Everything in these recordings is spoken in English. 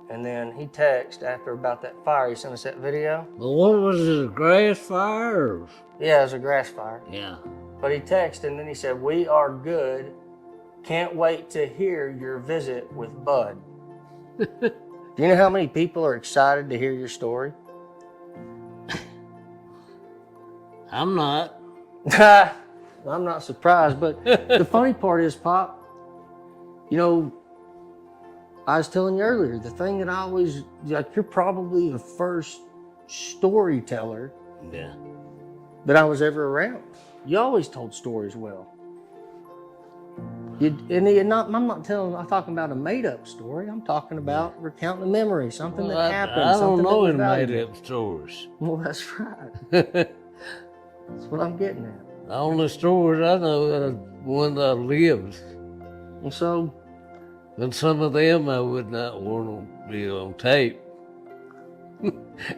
And then he texted after about that fire. He sent us that video. But what was it, a grass fire? Or... Yeah, it was a grass fire. Yeah. But he texted and then he said, "We are good. Can't wait to hear your visit with Bud." Do you know how many people are excited to hear your story? I'm not. I'm not surprised, but the funny part is, Pop, you know, I was telling you earlier, the thing that I always, like, you're probably the first storyteller Yeah. that I was ever around. You always told stories well. I'm not talking about a made-up story. I'm talking about recounting a memory, something that happened. I don't know any made-up stories. Well, that's right. That's what I'm getting at. The only stories I know are ones I lived. And so, And some of them I would not want to be on tape.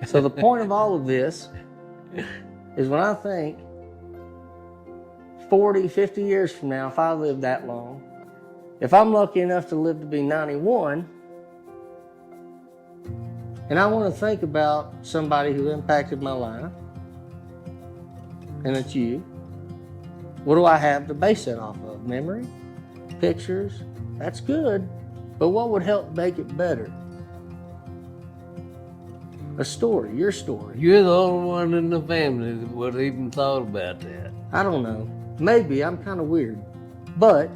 so the point of all of this is when I think 40, 50 years from now, if I live that long, if I'm lucky enough to live to be 91, and I want to think about somebody who impacted my life, and it's you, what do I have to base that off of? Memory? Pictures? That's good, but what would help make it better? A story, your story. You're the only one in the family that would have even thought about that. I don't know. Maybe I'm kind of weird. But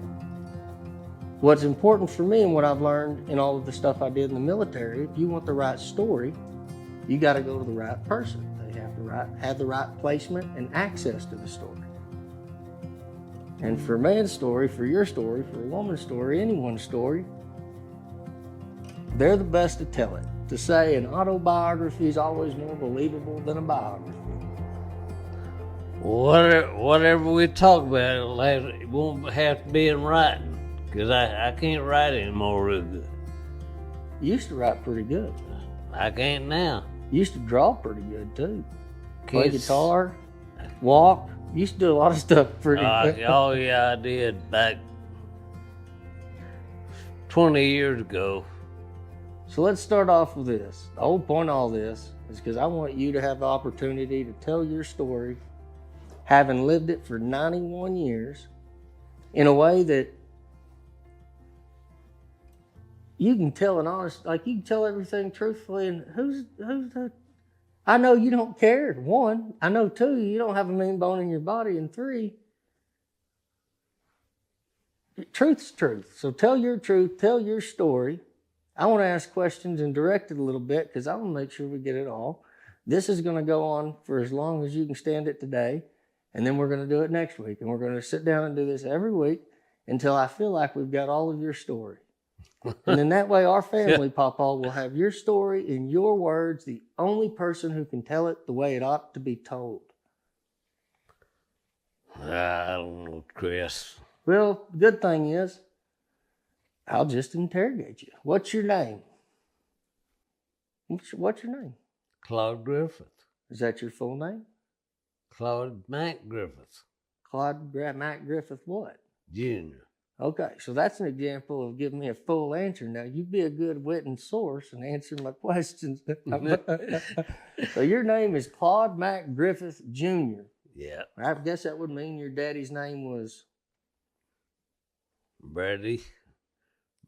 what's important for me and what I've learned in all of the stuff I did in the military, if you want the right story, you got to go to the right person. They have the right placement and access to the story. And for a man's story, for your story, for a woman's story, anyone's story, they're the best to tell it. To say an autobiography is always more believable than a biography. Whatever we talk about, it won't have to be in writing, because I can't write anymore real good. You used to write pretty good. I can't now. You used to draw pretty good too. Play guitar, walk. You used to do a lot of stuff pretty good. Oh yeah, I did back 20 years ago. So let's start off with this. The whole point of all this is because I want you to have the opportunity to tell your story, having lived it for 91 years, in a way that you can tell an honest, like you can tell everything truthfully. And who's the, I know you don't care. One, I know two, you don't have a mean bone in your body. And three, truth's truth. So tell your truth, tell your story. I want to ask questions and direct it a little bit because I want to make sure we get it all. This is going to go on for as long as you can stand it today. And then we're going to do it next week. And we're going to sit down and do this every week until I feel like we've got all of your story. And then that way our family, Pawpaw, will have your story in your words, the only person who can tell it the way it ought to be told. I don't know, Chris. Well, the good thing is, I'll just interrogate you. What's your name? What's your name? Claude Griffith. Is that your full name? Claude Mac Griffith. Claude Mac Griffith what? Jr. Okay, so that's an example of giving me a full answer. Now, you'd be a good witness source and answer my questions. So your name is Claude Mac Griffith Jr. Yeah. I guess that would mean your daddy's name was? Bradley,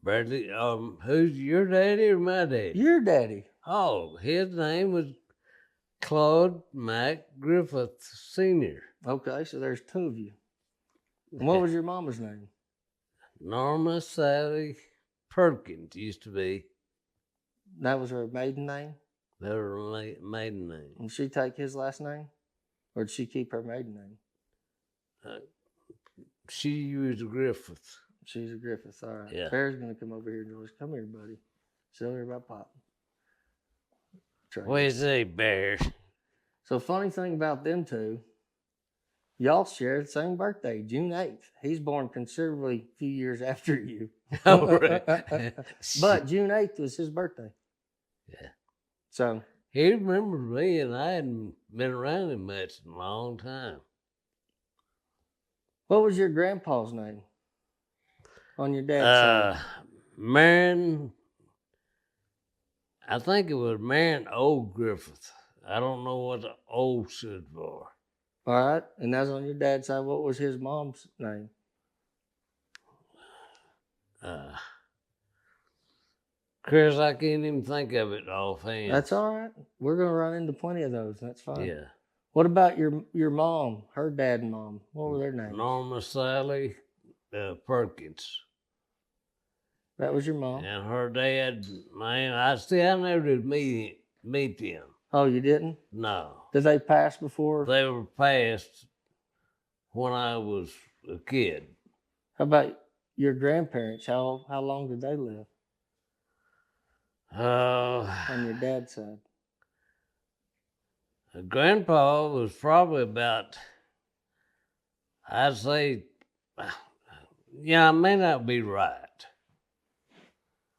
who's your daddy or my daddy? Your daddy. Oh, his name was Claude Mac Griffith Sr. Okay, so there's two of you. And what was your mama's name? Norma Sally Perkins used to be. That was her maiden name? That was her maiden name. Did she take his last name? Or did she keep her maiden name? She used Griffith. She's a Griffith, all right. Yeah. Bear's going to come over here and join us. Come here, buddy. Tell her about Pop. What is a Bear? So funny thing about them two, y'all share the same birthday, June 8th. He's born considerably a few years after you. Oh, right. But June 8th was his birthday. Yeah. So he remembers me, and I hadn't been around him much in a long time. what was your grandpa's name on your dad's side? Marion I think it was Marion O. Griffith. I don't know what the O stood for. All right. And that's on your dad's side. What was his mom's name? Chris, I can't even think of it offhand. That's all right. We're going to run into plenty of those. That's fine. Yeah. What about your mom, her dad and mom? What were their names? Norma Sally Perkins. That was your mom? And her dad, man, I never did meet them. Oh, you didn't? No. Did they pass before? They were passed when I was a kid. How about your grandparents? How long did they live on your dad's side? Grandpa was probably about, I'd say, I may not be right.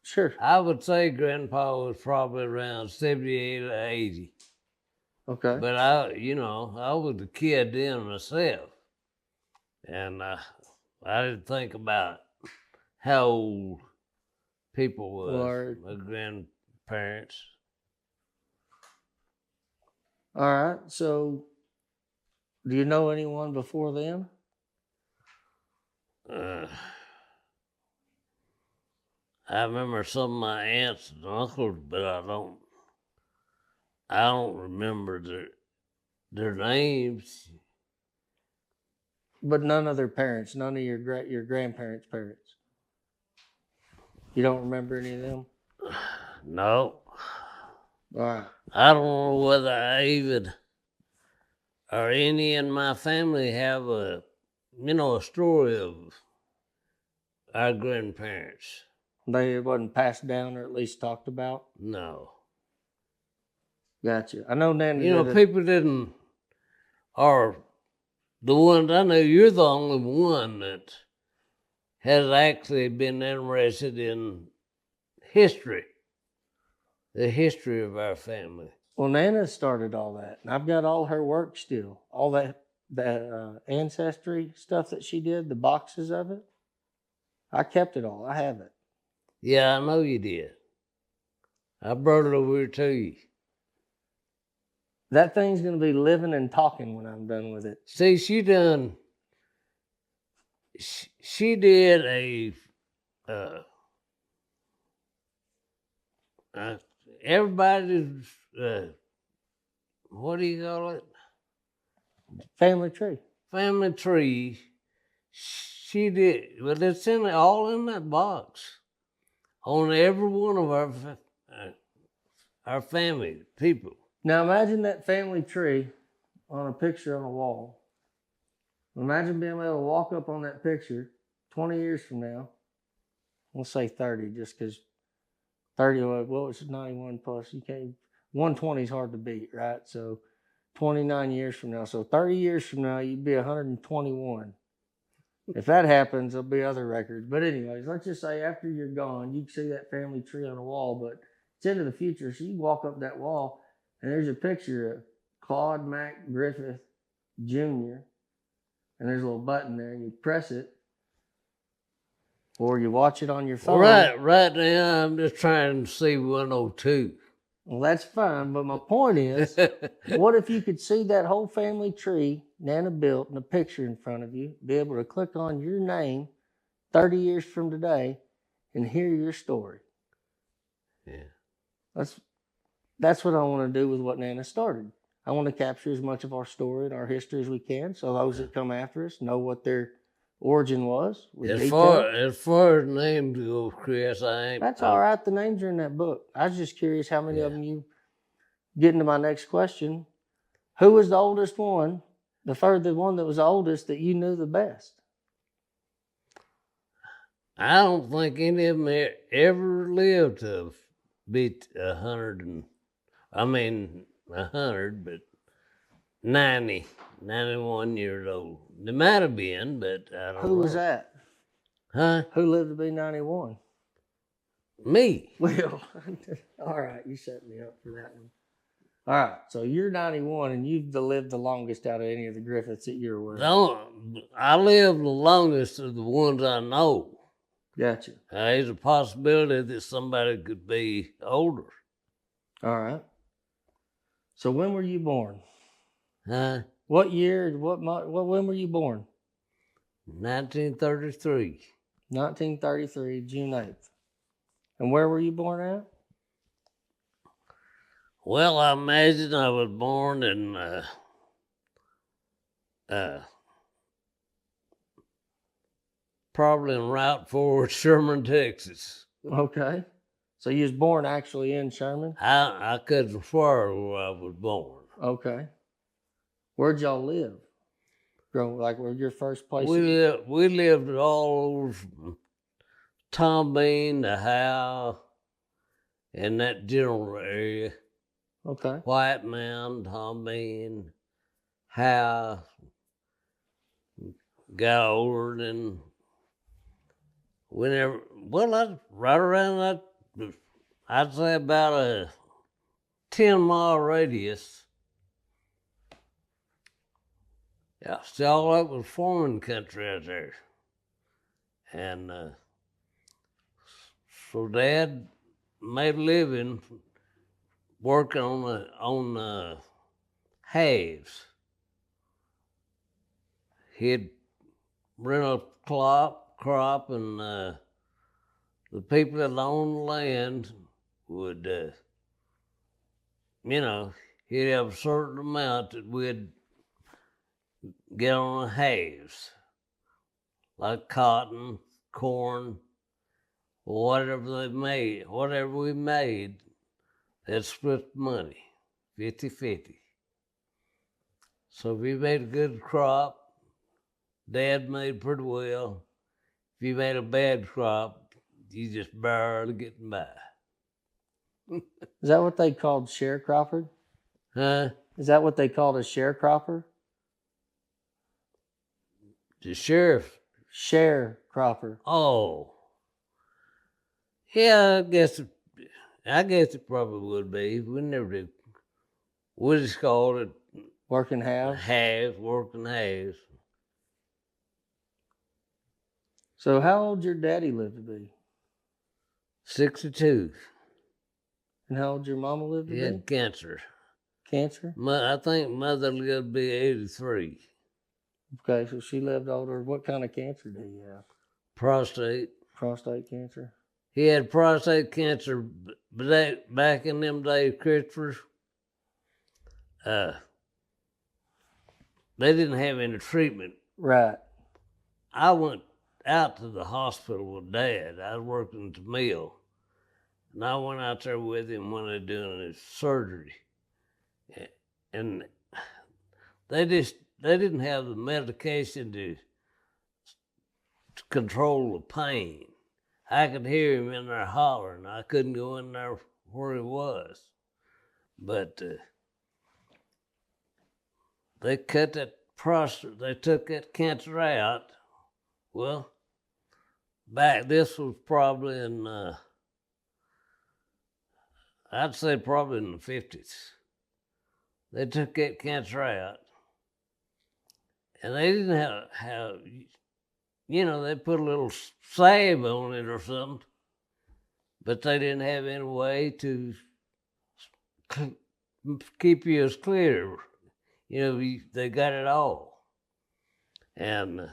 Sure. I would say Grandpa was probably around 78 or 80. Okay. But I was a kid then myself. And I didn't think about how old people was, my grandparents. All right. So, do you know anyone before them? I remember some of my aunts and uncles, but I don't remember their names. But none of their parents, none of your grandparents' parents. You don't remember any of them? No. All right. I don't know whether I even or any in my family have a story of our grandparents. They wasn't passed down or at least talked about? No. Gotcha. I know Nana. People didn't, or the ones I know, you're the only one that has actually been interested in history, the history of our family. Well, Nana started all that, and I've got all her work still. All that ancestry stuff that she did, the boxes of it. I kept it all. I have it. Yeah, I know you did. I brought it over here to you. That thing's going to be living and talking when I'm done with it. See, she did a, everybody's, what do you call it? Family tree. Family tree. She did, but it's all in that box. On every one of our family people. Now imagine that family tree on a picture on a wall. Imagine being able to walk up on that picture 20 years from now. We'll say 30 just because 30, well, it's 91 plus. You can't, 120 is hard to beat, right? So 29 years from now. So 30 years from now, you'd be 121. If that happens, there'll be other records. But anyways, let's just say after you're gone, you can see that family tree on the wall, but it's into the future. So you walk up that wall, and there's a picture of Claude Mac Griffith Jr., and there's a little button there, and you press it, or you watch it on your phone. Right now, I'm just trying to see 102. Well, that's fine, but my point is, what if you could see that whole family tree Nana built and a picture in front of you, be able to click on your name 30 years from today and hear your story? Yeah. That's what I want to do with what Nana started. I want to capture as much of our story and our history as we can, so those that come after us know what their origin was. As far as names go, Chris, That's all right. The names are in that book. I was just curious how many of them you get into my next question. Who was the oldest one, the one that was the oldest that you knew the best? I don't think any of them ever lived to be 100, but 90, 91 years old. They might have been, but I don't know. Who was that? Huh? Who lived to be 91? Me. Well, all right, you set me up for that one. All right, so you're 91 and you've lived the longest out of any of the Griffiths that you're aware of. I lived the longest of the ones I know. Gotcha. There's a possibility that somebody could be older. All right. So when were you born? Huh? What year? What month? When were you born? 1933. 1933, June 8th. And where were you born at? Well, I imagine I was born in probably in Route 4, Sherman, Texas. Okay. So you was born actually in Sherman? I couldn't swear where I was born. Okay. Where'd y'all live? Like where your first place? We lived all over from Tom Bean to Howe in that general area. Okay. White Mountain, Tom Bean, Howe, got older than whenever. Well, I right around that. I'd say about a 10-mile radius. Yeah, see, all that was farming country out there, and so Dad made a living working on halves. He'd rent a crop, and the people that owned the land would, he'd have a certain amount that we'd get on the halves, like cotton, corn, whatever we made, they'd split the money, 50-50. So if you made a good crop, Dad made pretty well. If you made a bad crop, you just barely getting by. Is that what they called sharecropper? Huh? Is that what they called a sharecropper? The sheriff. Sharecropper. Oh. Yeah, I guess it probably would be. We never did. We just called it Working halves? working halves. So how old your daddy lived to be? 62. And how old your mama lived to He be? had cancer. Cancer? I think mother lived to be 83. Okay, so she lived older. What kind of cancer did he have? Prostate. Prostate cancer? He had prostate cancer, but back in them days, Christopher, they didn't have any treatment. Right. I went out to the hospital with Dad. I was working at the mill, and I went out there with him when they were doing his surgery. And they didn't have the medication to control the pain. I could hear him in there hollering. I couldn't go in there where he was. But they cut that prostate, they took that cancer out. Well, this was probably in, I'd say probably in the 50s. They took that cancer out. And they didn't have they put a little salve on it or something, but they didn't have any way to keep you as clear. They got it all. And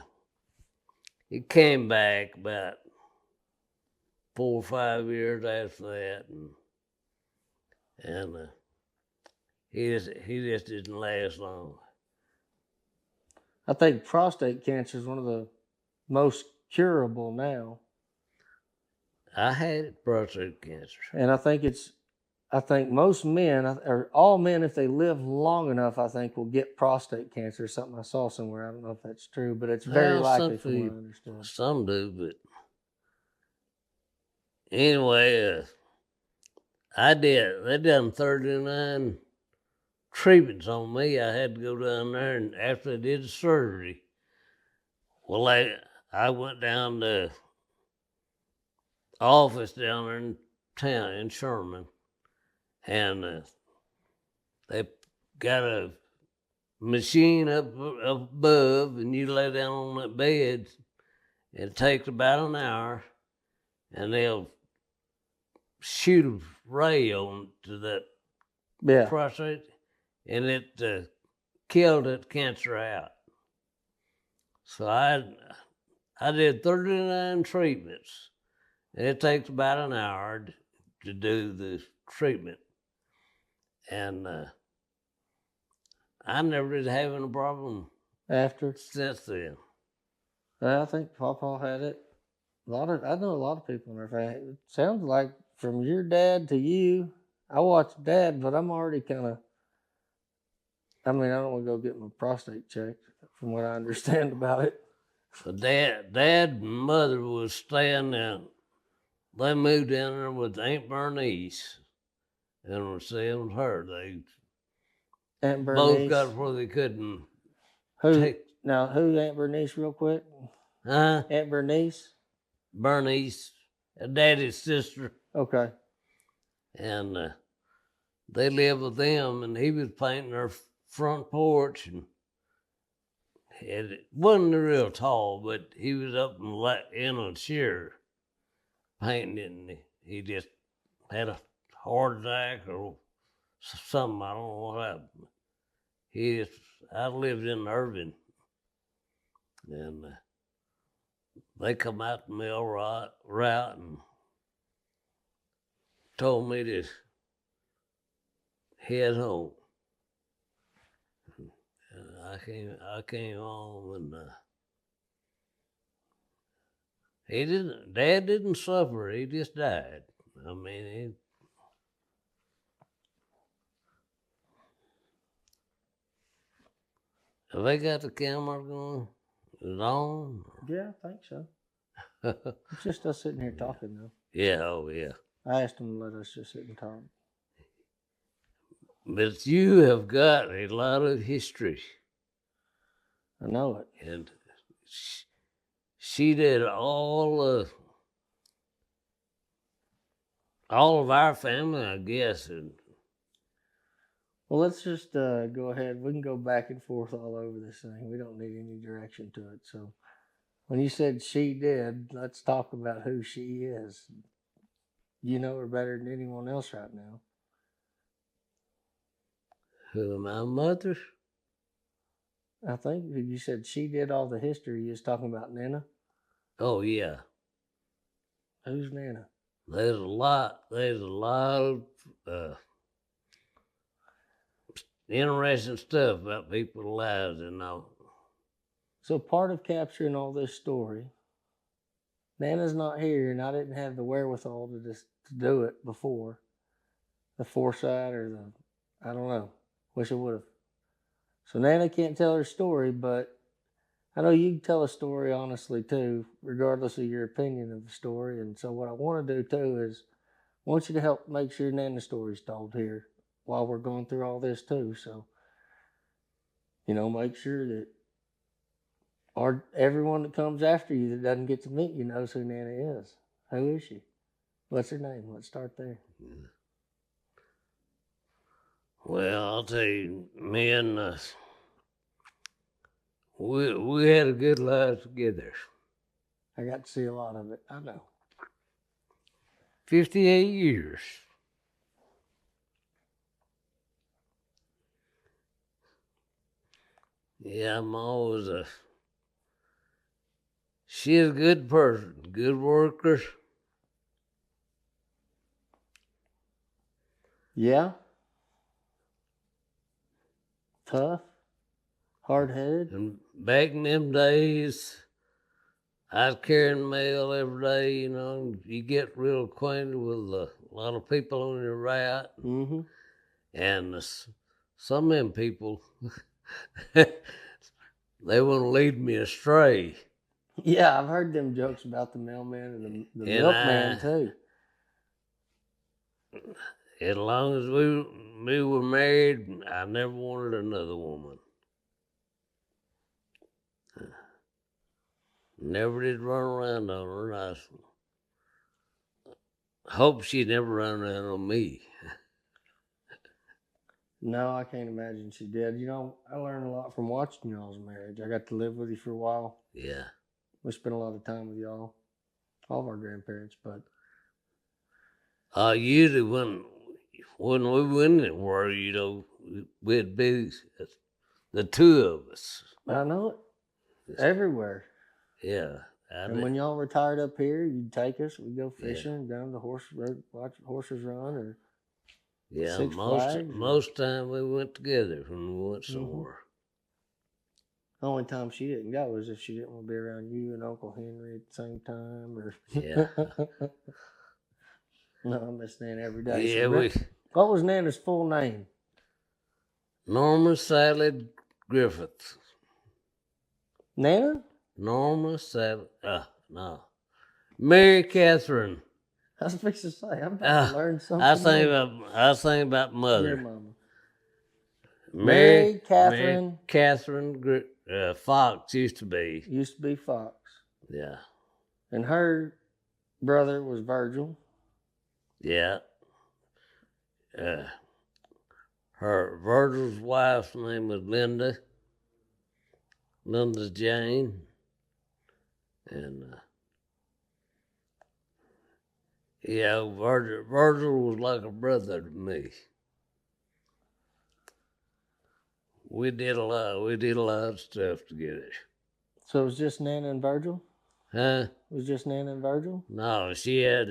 it came back about 4 or 5 years after that, and he just didn't last long. I think prostate cancer is one of the most curable now. I had prostate cancer. And I think most men, or all men, if they live long enough, I think will get prostate cancer. Something I saw somewhere. I don't know if that's true, but it's very likely from what I understand. Some do, but anyway, they done 39 treatments on me. I had to go down there, and after they did the surgery, well, I went down to office down there in town in Sherman, and they got a machine up above, and you lay down on that bed. It takes about an hour, and they'll shoot a ray on to that Yeah. prostate, and it killed that cancer out. So I did 39 treatments. It takes about an hour to do the treatment. And I never did have any problem After? since then. I think Pawpaw had it. I know a lot of people in their family. It sounds like from your dad to you. I watched Dad, but I'm already kind of. I mean, I don't want to go get my prostate checked, from what I understand about it. So Dad and Mother was staying in. They moved in there with Aunt Bernice and were staying with her. They Aunt both Bernice. got where they couldn't Who? take. Now, who? Aunt Bernice, real quick. Aunt Bernice. Bernice, Daddy's sister, Okay. and they lived with them. And he was painting their front porch, and it wasn't real tall, but he was up in a chair painting it, and he just had a heart attack or something. I don't know what happened. I lived in Irving, and they come out the mill route and told me to head home. And I came home, and Dad didn't suffer. He just died. I mean, have they got the camera going? Is it on? Yeah, I think so. It's just us sitting here talking, though. Yeah, oh yeah. I asked them to let us just sit and talk. But you have got a lot of history. I know it. And she did all of our family, I guess. And Well, let's just go ahead. We can go back and forth all over this thing. We don't need any direction to it. So when you said she did, let's talk about who she is. You know her better than anyone else right now. who my mother? I think you said she did all the history. You was talking about Nana. Oh yeah. Who's Nana? There's a lot of interesting stuff about people's lives, and all. So part of capturing all this story, Nana's not here, and I didn't have the wherewithal to do it before. The foresight or I don't know. Wish I would have. So Nana can't tell her story, but I know you can tell a story honestly too, regardless of your opinion of the story. And so what I want to do too is I want you to help make sure Nana's story's told here while we're going through all this too. So, make sure that everyone that comes after you that doesn't get to meet you knows who Nana is. Who is she? What's her name? Let's start there. Well, I'll tell you, me and we had a good life together. I got to see a lot of it. I know. 58 years. Yeah, I'm always she's a good person, good worker. Yeah. Tough. Hard-headed. And back in them days, I was carrying mail every day, you get real acquainted with a lot of people on your route. Mm-hmm. And some of them people, they want to lead me astray. Yeah, I've heard them jokes about the mailman and the milkman too. As long as we were married, I never wanted another woman. Never did run around on her. And I hope she never run around on me. No, I can't imagine she did. I learned a lot from watching y'all's marriage. I got to live with you for a while. Yeah. We spent a lot of time with y'all, all of our grandparents. But Usually when we went anywhere, we'd be the two of us. I know it. Everywhere. Yeah. And when y'all retired up here, you'd take us. We'd go fishing, down the horse road, watch horses run, or Six Flags. Most time we went together when we went somewhere. The only time she didn't go was if she didn't want to be around you and Uncle Henry at the same time. Or Yeah. No, I miss Nana every day. Yeah, what was Nana's full name? Norma Sally Griffith. Nana? Norma Sally. No. Mary Catherine. I was fixing to say, I'm about to learn something. I was thinking about mother. Your mama. Mary Catherine. Fox used to be. Used to be Fox. Yeah. And her brother was Virgil. Yeah. Her Virgil's wife's name was Linda Jane, and Virgil was like a brother to me. We did a lot of stuff together. So it was just Nana and Virgil? Huh? It was just Nana and Virgil? No, she had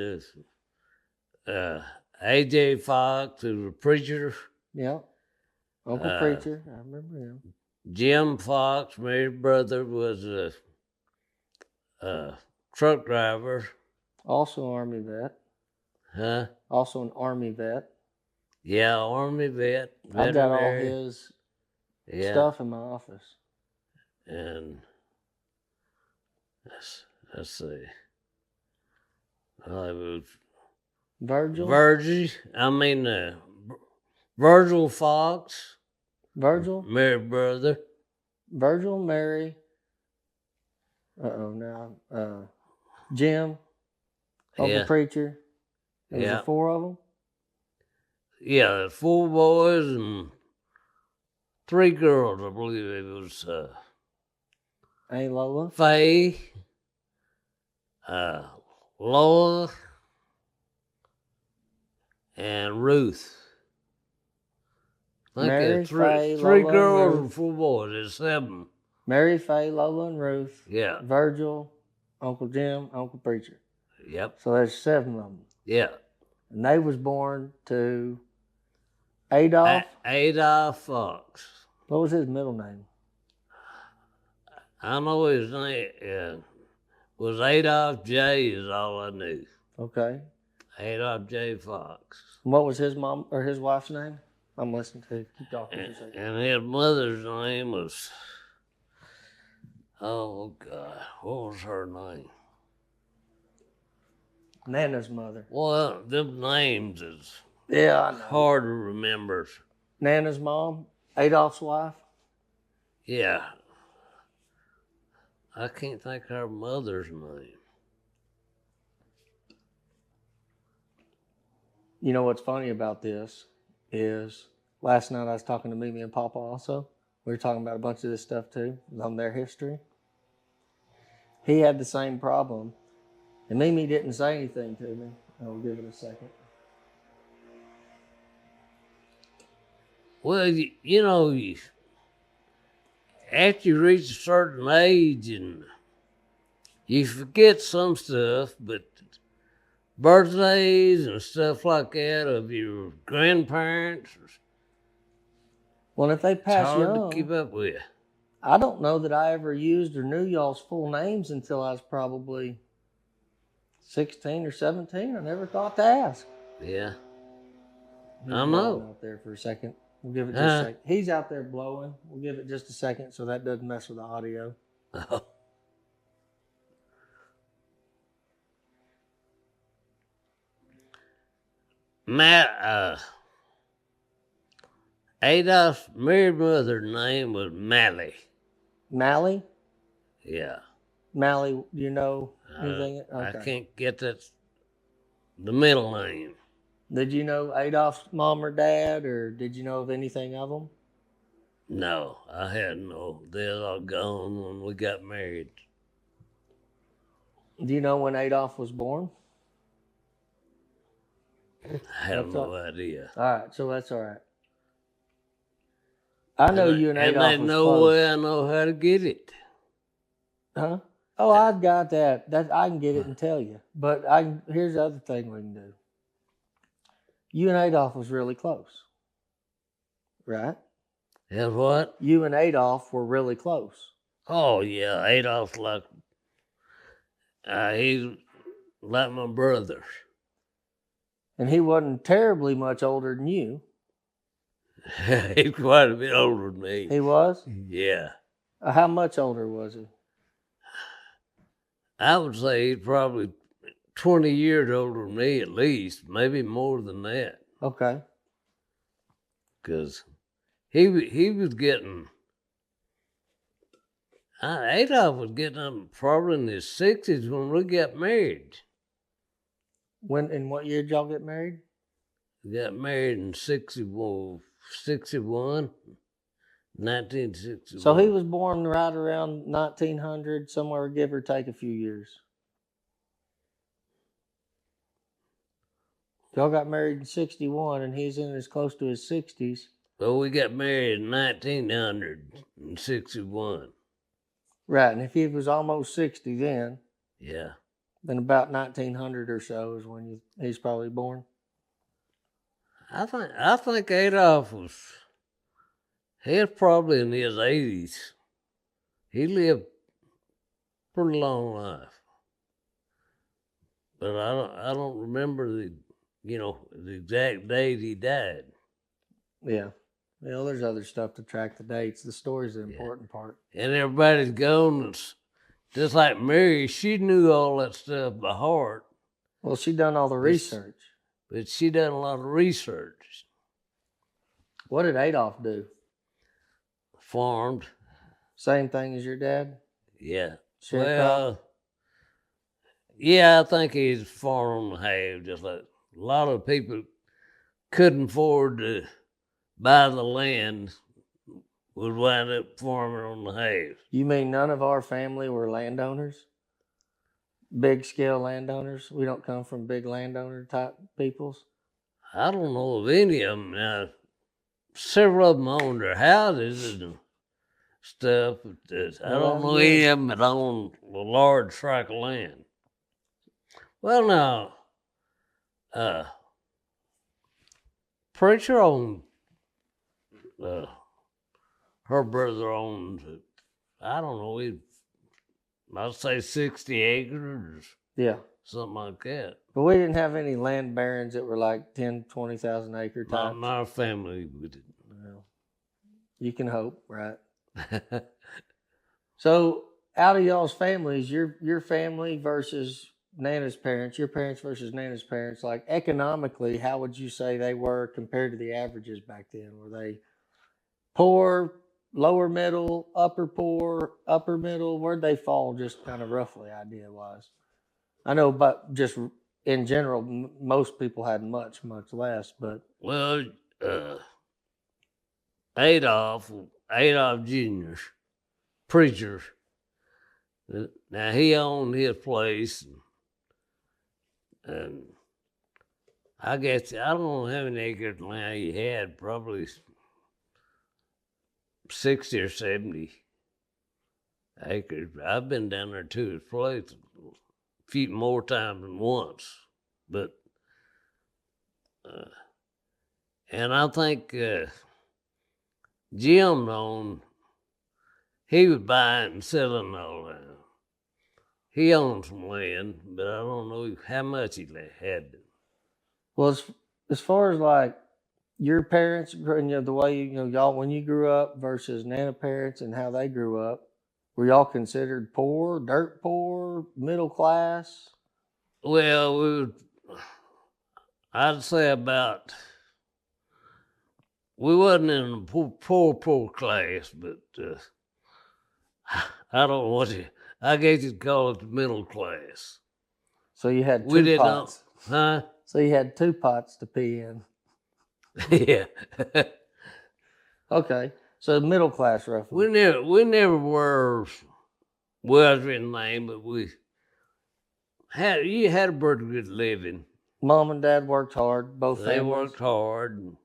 A.J. Fox, who was a preacher. Yeah. Uncle Preacher. I remember him. Jim Fox, Mary's brother, was a truck driver. Also an Army vet. Huh? Also an Army vet. Yeah, Army vet. I've got all his stuff in my office. And let's see. Well, it was Virgil? Virgil Fox. Virgil? Mary's brother. Virgil, Mary. Jim. Uncle Preacher. There was 4 of them? Yeah, 4 boys and 3 girls, I believe it was. Aunt Lola? Faye. Lola. And Ruth. I think Mary, Faye, three Lola, girls and and 4 boys. There's 7. Mary, Faye, Lola, and Ruth. Yeah. Virgil, Uncle Jim, Uncle Preacher. Yep. So there's 7 of them. Yeah. And they was born to Adolph. Adolph Fox. What was his middle name? I know his name was Adolph J. is all I knew. Okay. Adolph J. Fox. And what was his mom or his wife's name? I'm listening to you. Keep talking for a second. And his mother's name was, oh God, what was her name? Nana's mother. Well, them names is I know. hard to remember. Nana's mom, Adolph's wife. Yeah. I can't think of her mother's name. You know what's funny about this is last night I was talking to Mimi and Papa also. We were talking about a bunch of this stuff too, on their history. He had the same problem. And Mimi didn't say anything to me. I'll give it a second. Well, after you reach a certain age and you forget some stuff, but birthdays and stuff like that of your grandparents, Well, if they pass it's hard young, to keep up with. I don't know that I ever used or knew y'all's full names until I was probably 16 or 17. I never thought to ask. Yeah. He's I know. blowing out there for a second. We'll give it just a second. He's out there blowing. We'll give it just a second so that doesn't mess with the audio. Adolph's married mother's name was Mally. Mally? Yeah. Mally, do you know anything? Okay. I can't get the middle name. Did you know Adolph's mom or dad, or did you know of anything of them? No, I had no. They're all gone when we got married. Do you know when Adolph was born? I have That's no idea. All right, so that's all right. I know you and And Adolph there's was no close. way I know how to get it. Huh? Oh, I've got that. That I can get it and tell you. But here's the other thing we can do. You and Adolph was really close, right? And what? You and Adolph were really close. Oh yeah, Adolph's like he's like my brother. And he wasn't terribly much older than you. He's quite a bit older than me. He was? Yeah. How much older was he? I would say he's probably 20 years older than me at least, maybe more than that. Okay. Because he was getting, Adolph was getting up probably in his 60s when we got married. In what year did y'all get married? We got married in 1961. So he was born right around 1900, somewhere give or take a few years. Y'all got married in 61 and he's in as close to his 60s. Well, we got married in 1961. Right, and if he was almost 60 then about 1900 or so is when he's probably born. I think Adolph was probably in his 80s. He lived a pretty long life, but I don't remember the exact date he died. Yeah. Well, there's other stuff to track the dates. The story's the important part. And everybody's gone. Just like Mary, she knew all that stuff by heart. Well, she done all the research. But she done a lot of research. What did Adolph do? Farmed. Same thing as your dad? Yeah. Sharecrop? Yeah, I think he's farm on the have. Just like a lot of people couldn't afford to buy the land, would wind up farming on the have. You mean none of our family were landowners? Big scale landowners? We don't come from big landowner type peoples? I don't know of any of them. Now, several of them own their houses and stuff. But I don't know any of them that own a large tract of land. Well, now, Preacher owned, her brother owned, I don't know, I'd say 60 acres. Yeah. Something like that. But we didn't have any land barons that were like 10, 20,000 acre types. Not our family, we didn't. Well, you can hope, right? So, out of y'all's families, your family versus Nana's parents, your parents versus Nana's parents, like economically, how would you say they were compared to the averages back then? Were they poor, lower middle, upper poor, upper middle? Where'd they fall, just kind of roughly, idea-wise? I know, but just in general, most people had much, much less. But well, Adolph Jr., Preacher. Now he owned his place, and I guess I don't know how many acres of land he had. Probably 60 or 70 acres. I've been down there to his place a few more times than once, but and I think Jim owned. He was buying and selling all that. He owned some land, but I don't know how much he had. well, as far as like your parents, the way y'all when you grew up versus Nana parents and how they grew up, were y'all considered poor, dirt poor, middle class? Well, I'd say we wasn't in the poor class, but I don't know what I guess you'd call it the middle class. So you had two pots. Huh? So you had two pots to pee in. Yeah. Okay. So middle class, roughly. We never were wealthy in name, but you had a pretty good living. Mom and Dad worked hard, both They families. worked hard. And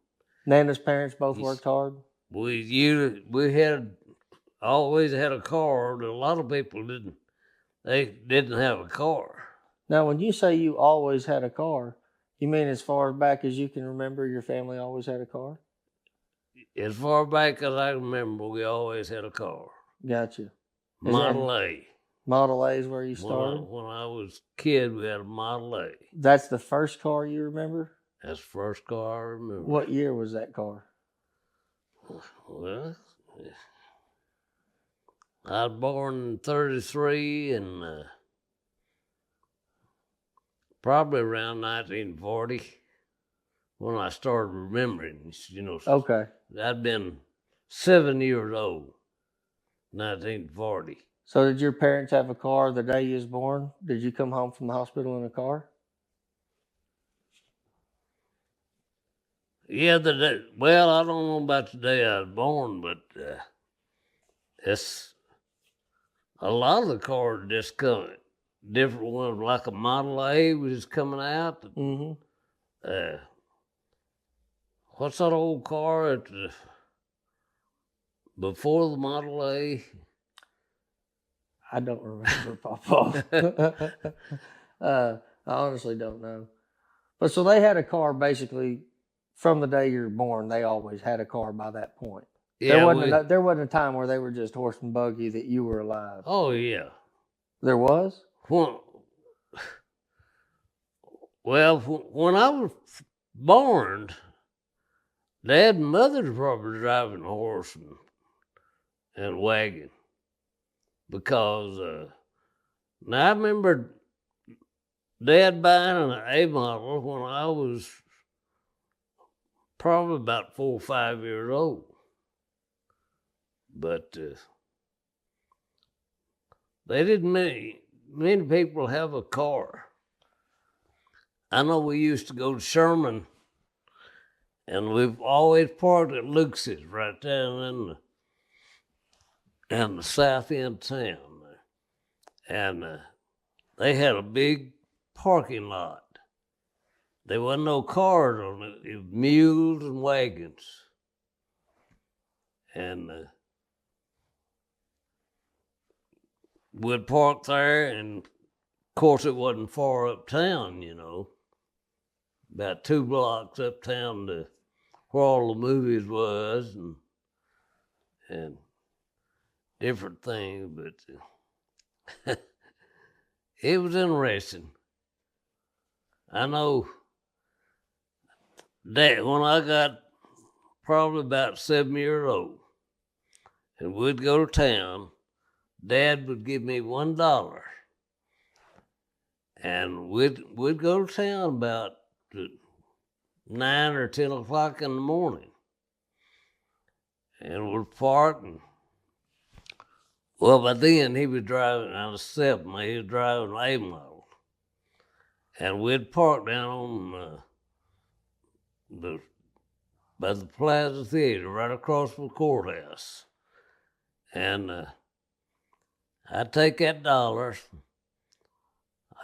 Nana's parents both worked hard. we had always had a car. A lot of people didn't. They didn't have a car. Now, when you say you always had a car, you mean as far back as you can remember, your family always had a car? As far back as I remember, we always had a car. Gotcha. Model A. Model A is where you started? When I was a kid, we had a Model A. That's the first car you remember? That's the first car I remember. What year was that car? Well, I was born in 1933 and probably around 1940 when I started remembering, you know. Okay. I'd been 7 years old, 1940. So did your parents have a car the day you was born? Did you come home from the hospital in a car? Yeah, well, I don't know about the day I was born, but it's a lot of the cars just coming. Different ones, like a Model A was just coming out. Mm-hmm. What's that old car before the Model A? I don't remember, Papa. I honestly don't know. But so they had a car basically from the day you were born. They always had a car by that point. Yeah, there wasn't a time where they were just horse and buggy that you were alive. Oh, yeah. There was? Well, when I was born, Dad and Mother were probably driving a horse and wagon. Because now I remember Dad buying an A model when I was probably about 4 or 5 years old. But they didn't many people have a car. I know we used to go to Sherman, and we've always parked at Luke's right down in the south end of town. And they had a big parking lot. There wasn't no cars on it. It was mules and wagons. And we'd park there, and of course it wasn't far uptown, you know. About 2 blocks uptown to where all the movies was and different things, but it was interesting. I know that when I got probably about 7 years old, and we'd go to town, Dad would give me $1, and we'd go to town about 9 or 10 o'clock in the morning, and we'd park. And well, by then he was driving. I was 7. He was driving an A model, and we'd park down on by the Plaza Theater, right across from the courthouse. And I'd take that $1.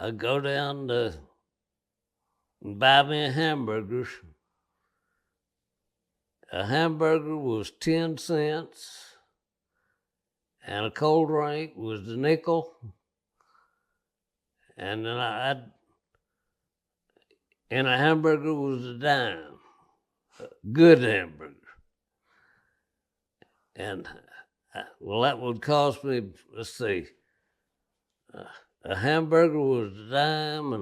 I'd go down to and buy me a hamburger. A hamburger was 10 cents, and a cold drink was a nickel. And then and a hamburger was a dime, a good hamburger. And well, that would cost me, let's see, a hamburger was a dime,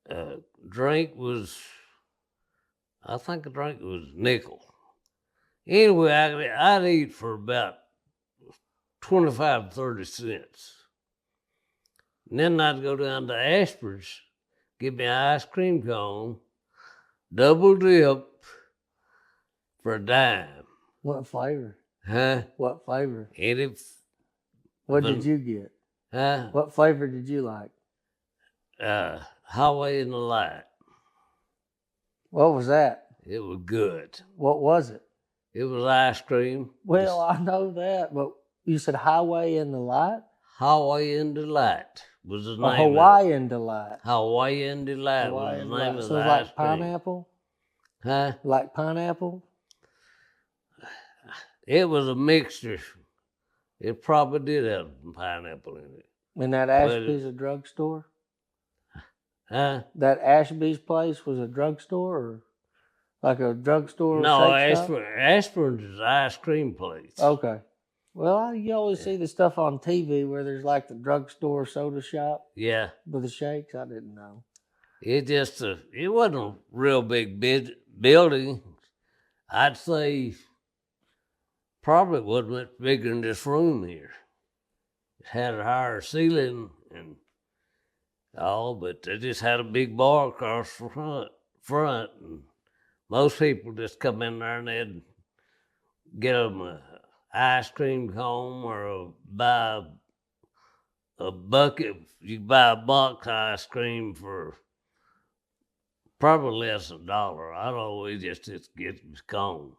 and drink was, I think a drink was a nickel. Anyway, I'd eat for about 25 to 30 cents. And then I'd go down to Ashford's, get me an ice cream cone, double dip for a dime. What flavor? Huh? What flavor? What did you get? Huh? What flavor did you like? Highway in the Light. What was that? It was good. What was it? It was ice cream. Well, I know that, but you said Highway in the Light? Hawaiian Delight was the name A Hawaiian Delight. of it. Hawaiian Delight Hawaiian was the name Delight. of So the it's ice like cream. pineapple? Huh? Like pineapple? It was a mixture. It probably did have some pineapple in it. And that Ashby's a drugstore? Huh? That Ashby's place was a drugstore or like a drugstore? No, shake shop? Ashburn's is an ice cream place. Okay. Well, you always see the stuff on TV where there's like the drugstore soda shop Yeah. with the shakes. I didn't know. It just, it wasn't a real big building. I'd say probably wasn't much bigger than this room here. It had a higher ceiling and all, but they just had a big bar across the front, and most people just come in there and they'd get them a ice cream cone or buy a bucket. You buy a box of ice cream for probably less than $1. I'd always just get the cone.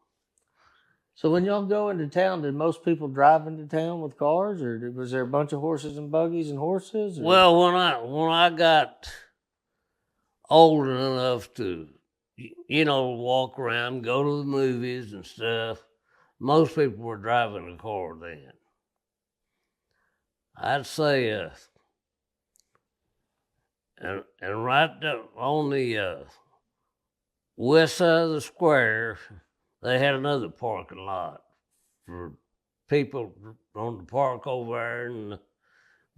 So when y'all go into town, did most people drive into town with cars, or was there a bunch of horses and buggies and horses? Or? Well, when I got old enough to, walk around, go to the movies and stuff, most people were driving a car then. I'd say, and right on the west side of the square, they had another parking lot for people on the park over there and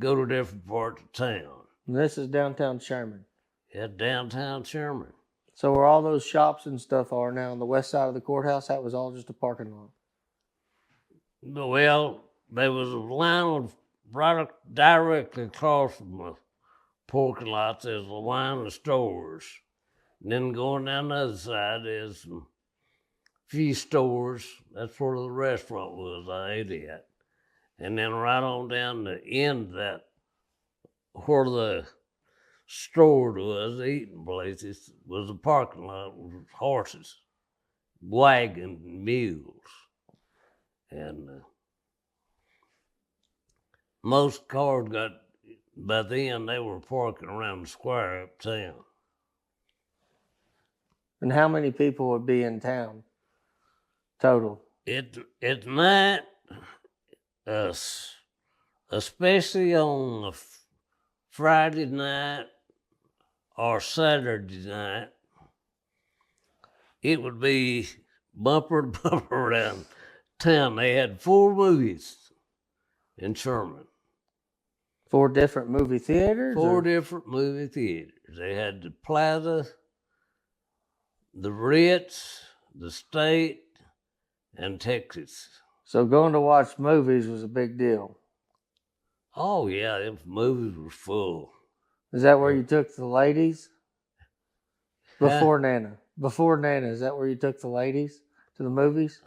go to different parts of town. And this is downtown Sherman. Yeah, downtown Sherman. So where all those shops and stuff are now on the west side of the courthouse, that was all just a parking lot. Well, there was a line right directly across from the parking lot. There's a line of stores. And then going down the other side, there's some few stores. That's where the restaurant was I ate at. And then right on down the end of that, where the store was, the eating places, was a parking lot with horses, wagons, and mules. And most cars by then they were parking around the square uptown. And how many people would be in town total? At night, especially on a Friday night or Saturday night, it would be bumper to bumper around town. They had 4 movies in Sherman. 4 different movie theaters? 4 different movie theaters. They had the Plaza, the Ritz, the State, and Texas. So going to watch movies was a big deal. Oh, yeah, them movies were full. Is that where you took the ladies? Before Nana. Before Nana, is that where you took the ladies to the movies?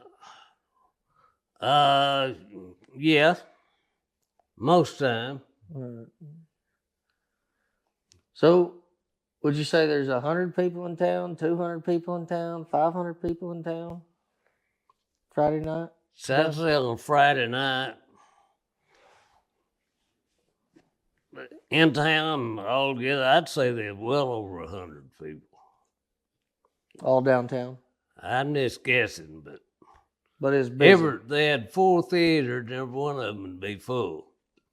Yeah. Most time. So, would you say there's 100 people in town, 200 people in town, 500 people in town Friday night? Saturday on Friday night. In town altogether, I'd say there's well over 100 people. All downtown? I'm just guessing, But it's busy. they had 4 theaters, and every one of them would be full.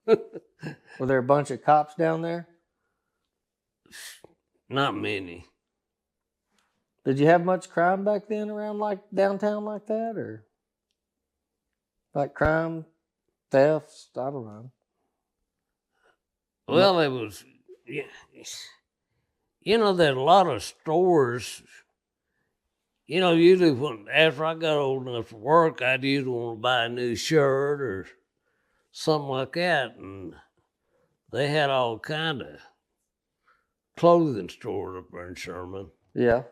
Were there a bunch of cops down there? Not many. Did you have much crime back then around like downtown like that, or like crime, thefts? I don't know. Well, it was, there's a lot of stores. Usually after I got old enough to work, I'd usually want to buy a new shirt or something like that, and they had all kind of clothing stores up there in Sherman. Yeah.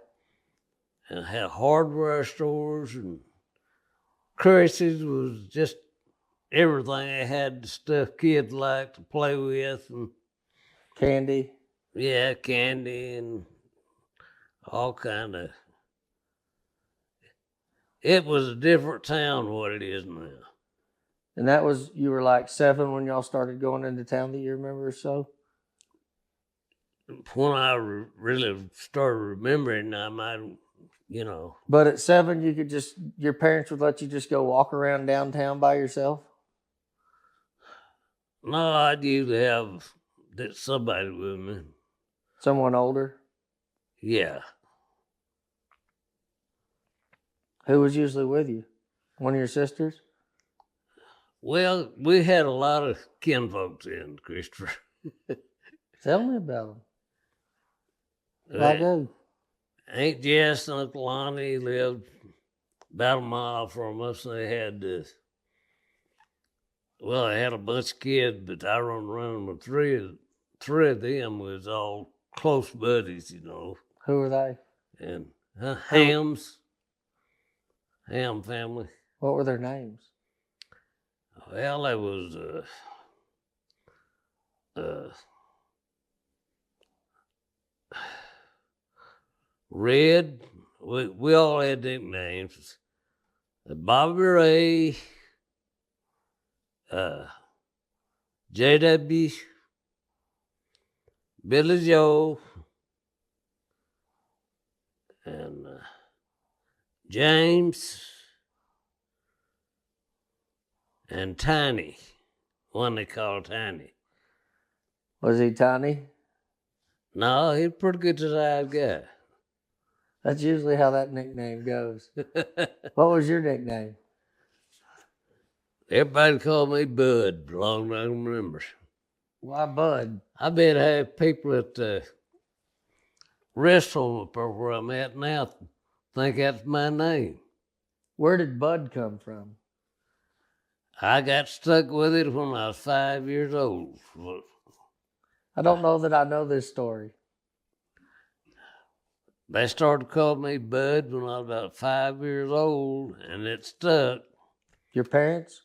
And had hardware stores, and Chris's was just everything. They had the stuff kids like to play with, and Candy. Yeah, candy and all kind of. It was a different town what it is now. And that was, you were like 7 when y'all started going into town that you remember or so? When I really started remembering, I might, you know. But at 7, you could just, your parents would let you just go walk around downtown by yourself? No, I'd usually have somebody with me. Someone older? Yeah. Who was usually with you? One of your sisters? Well, we had a lot of kinfolks in, Christopher. Tell me about them. Like who? Aunt Jess and Uncle Lonnie lived about a mile from us. They had they had a bunch of kids, but I running with three of them was all close buddies, you know. Who were they? And Ham family. What were their names? Well, there was Red. We all had nicknames. Bobby Ray, J.W., Billy Joe, and James, and Tiny, one they called Tiny. Was he tiny? No, he's a pretty good sized guy. That's usually how that nickname goes. What was your nickname? Everybody called me Bud, long as I can remember. Why Bud? I bet I have people at the restaurant where I'm at now think that's my name. Where did Bud come from? I got stuck with it when I was 5 years old. I don't know that I know this story. They started calling me Bud when I was about 5 years old, and it stuck. Your parents?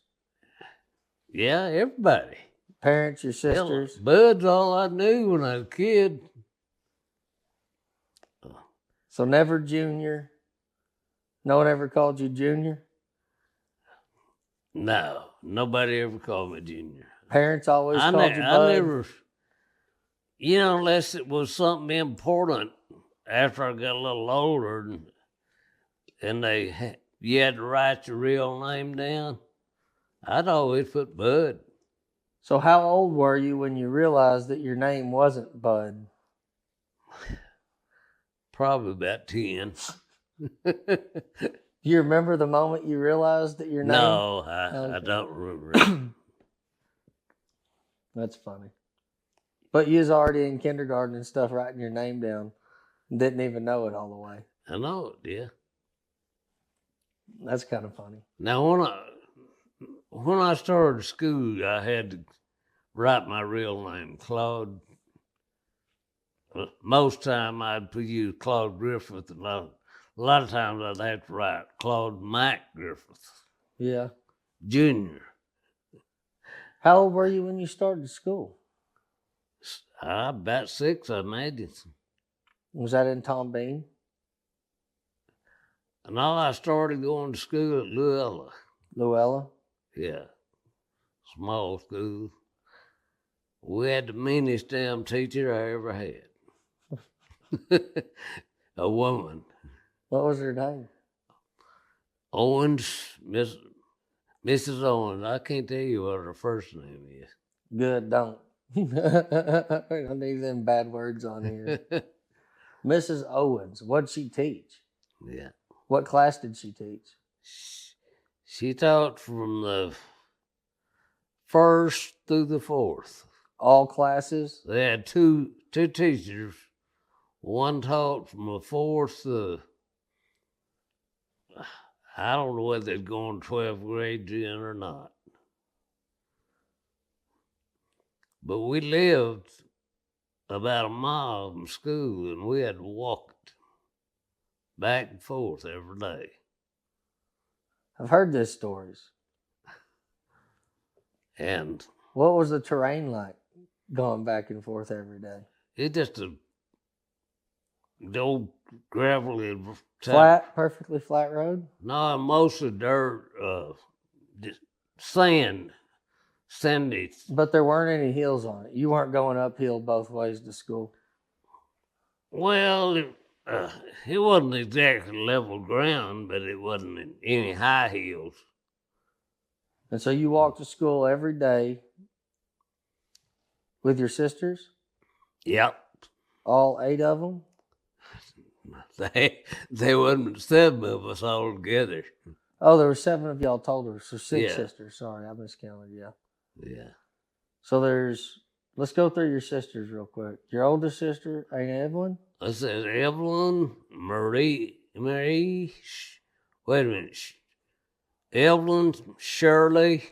Yeah, everybody. Parents, your sisters? Hell, Bud's all I knew when I was a kid. So never Junior? No one ever called you Junior? No, nobody ever called me Junior. Parents always called you Bud? I never, unless it was something important after I got a little older and you had to write your real name down, I'd always put Bud. So how old were you when you realized that your name wasn't Bud? Probably about 10. Do you remember the moment you realized that your name? No, I don't remember it. That's funny. But you was already in kindergarten and stuff writing your name down. Didn't even know it all the way. I know it, yeah. That's kind of funny. Now, when I started school, I had to write my real name, Claude. Most time I'd use Claude Griffith. A lot of times I'd have to write Claude Mike Griffith. Yeah. Junior. How old were you when you started school? About 6, I imagine. Was that in Tom Bean? And I started going to school at Luella. Luella? Yeah. Small school. We had the meanest damn teacher I ever had. A woman. What was her name? Owens, Mrs. Owens. I can't tell you what her first name is. Good, don't. I need them bad words on here. Mrs. Owens, what'd she teach? Yeah. What class did she teach? She taught from the 1st through the 4th. All classes? They had two teachers. One taught from the 4th to, I don't know whether they'd gone 12th grade in or not. But we lived about a mile from school, and we had to walk it back and forth every day. I've heard these stories. And what was the terrain like going back and forth every day? It's just the old gravelly flat, perfectly flat road? No, mostly dirt, sandy. But there weren't any hills on it. You weren't going uphill both ways to school. Well, it wasn't exactly level ground, but it wasn't any high hills. And so you walked to school every day with your sisters? Yep. All 8 of them? They wasn't 7 of us all together. Oh, there were 7 of y'all total, so 6 Yeah. sisters. Sorry, I miscounted. Yeah. Yeah. So let's go through your sisters real quick. Your oldest sister, Aunt Evelyn? I said Evelyn, Marie. Wait a minute. Evelyn, Shirley,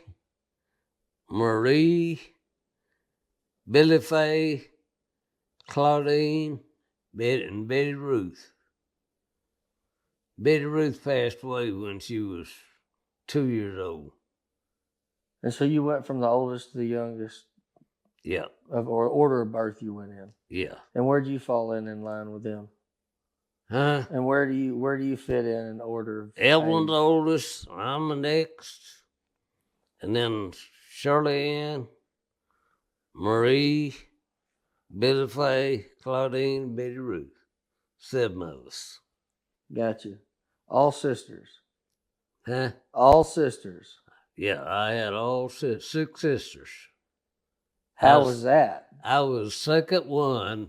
Marie, Billy Faye, Claudine, and Betty Ruth. Betty Ruth passed away when she was 2 years old. And so you went from the oldest to the youngest, Yeah. or order of birth you went in. Yeah. And where'd you fall in line with them? Huh? And where do you fit in order of Evelyn's age? oldest, I'm the next. And then Shirley Ann, Marie, Billy Faye, Claudine, Betty Ruth. 7 of us. Gotcha. All sisters. Huh? All sisters. Yeah, I had all 6 sisters. How was that? I was second one,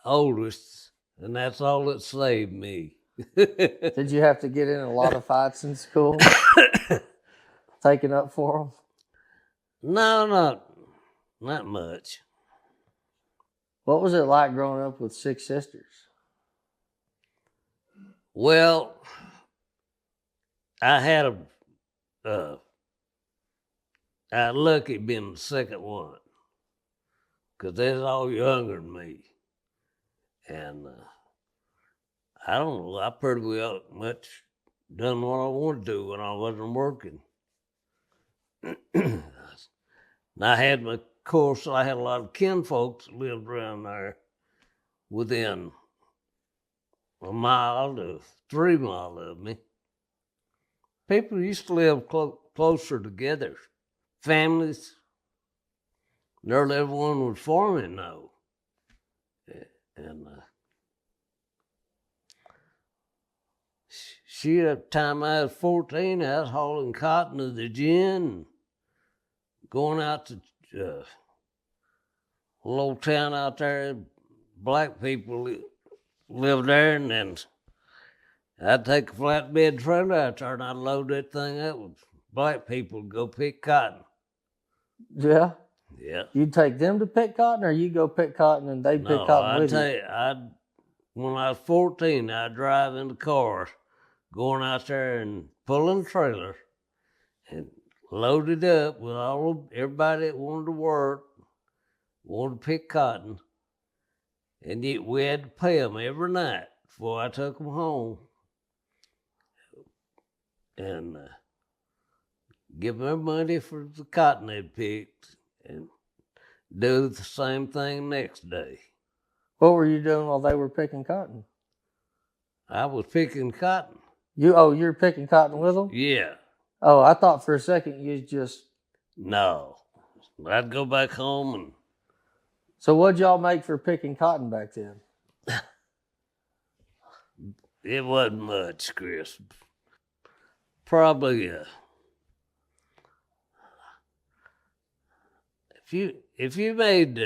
oldest, and that's all that saved me. Did you have to get in a lot of fights in school? Taking up for them? No, not much. What was it like growing up with 6 sisters? Well, I had I lucky being the second one, because they're all younger than me. And I don't know, I pretty well much done what I wanted to do when I wasn't working. And I had of course, I had a lot of kinfolks that lived around there within a mile to 3 miles of me. People used to live closer together. Families. Nearly everyone was farming now. And at the time I was 14, I was hauling cotton to the gin, going out to a little town out there. Black people lived there, and then I'd take a flatbed trailer out there and I'd load that thing up with black people to go pick cotton. Yeah? Yeah. You'd take them to pick cotton, or you go pick cotton and they pick cotton with you? When I was 14, I'd drive in the car, going out there and pulling the trailer and load it up with everybody that wanted to work, wanted to pick cotton. And we had to pay them every night before I took them home. And give them their money for the cotton they'd picked and do the same thing next day. What were you doing while they were picking cotton? I was picking cotton. You were picking cotton with them? Yeah. Oh, I thought for a second you just... No. I'd go back home and... So what'd y'all make for picking cotton back then? It wasn't much, Chris. Probably if you made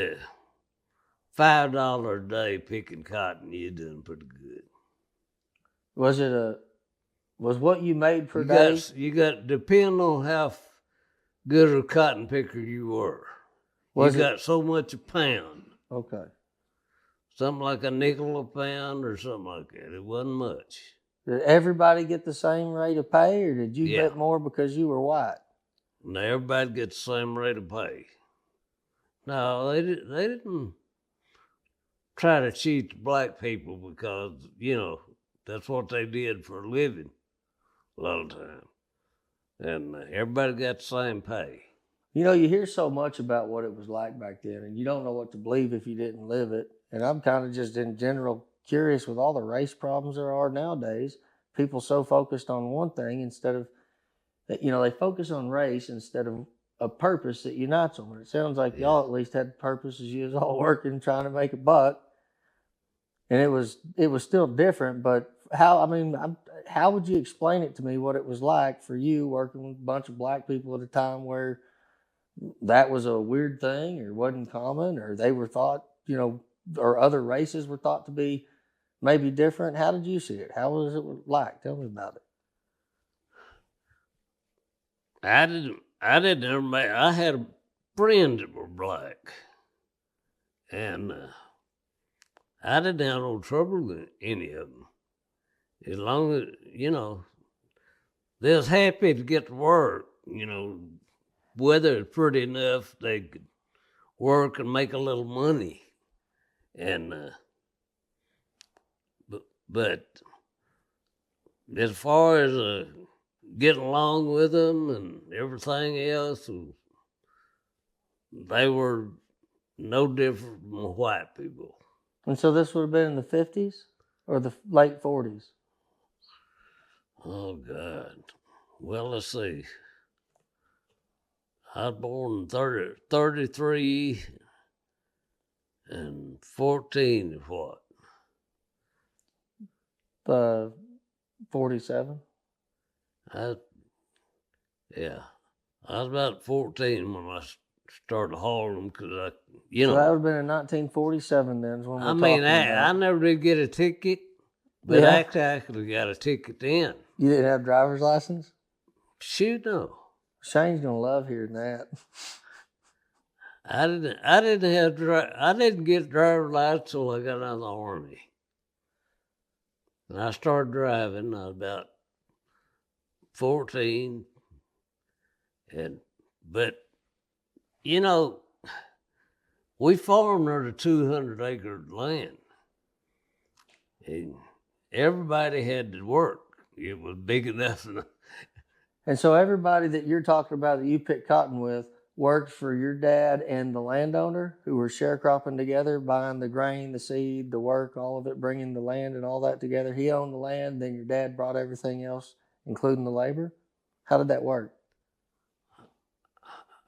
$5 a day picking cotton, you're doing pretty good. Was what you made per day? You got depend on how good a cotton picker you were. Got so much a pound. Okay. Something like a nickel a pound or something like that. It wasn't much. Did everybody get the same rate of pay, or did you get more because you were white? No, everybody gets the same rate of pay. No, they didn't try to cheat the black people because, that's what they did for a living a lot of time. And everybody got the same pay. You hear so much about what it was like back then, and you don't know what to believe if you didn't live it. And I'm kind of just in general curious with all the race problems there are nowadays. People so focused on one thing instead of that, you know, they focus on race instead of a purpose that unites them. And it sounds like Yeah. y'all at least had purposes. You was all working, trying to make a buck, and it was still different. But how? I mean, how would you explain it to me? What it was like for you working with a bunch of black people at a time where that was a weird thing, or wasn't common, or they were thought, you know, or other races were thought to be maybe different. How did you see it? How was it like? Tell me about it. I had friends that were black, and I didn't have no trouble with any of them. As long as, you know, they was happy to get to work, you know, weather is pretty enough, they could work and make a little money. And, but as far as getting along with them and everything else, they were no different from white people. And so this would have been in the 50s or the late 40s? Oh, God. Well, let's see. I was born in 33 and 14 is what? 47? Yeah. I was about 14 when I started hauling them because you So know. that would have been in 1947 then is when we're I mean, talking about. I never did get a ticket, but Yeah. I actually got a ticket then. You didn't have driver's license? Shoot, no. Shane's gonna love hearing that. I didn't get a driver's license till I got out of the Army. And I started driving. I was about 14, but you know, we farmed under 200-acre land, and everybody had to work. It was big enough. And so everybody that you're talking about that you picked cotton with worked for your dad and the landowner who were sharecropping together, buying the grain, the seed, the work, all of it, bringing the land and all that together. He owned the land, then your dad brought everything else, including the labor. How did that work?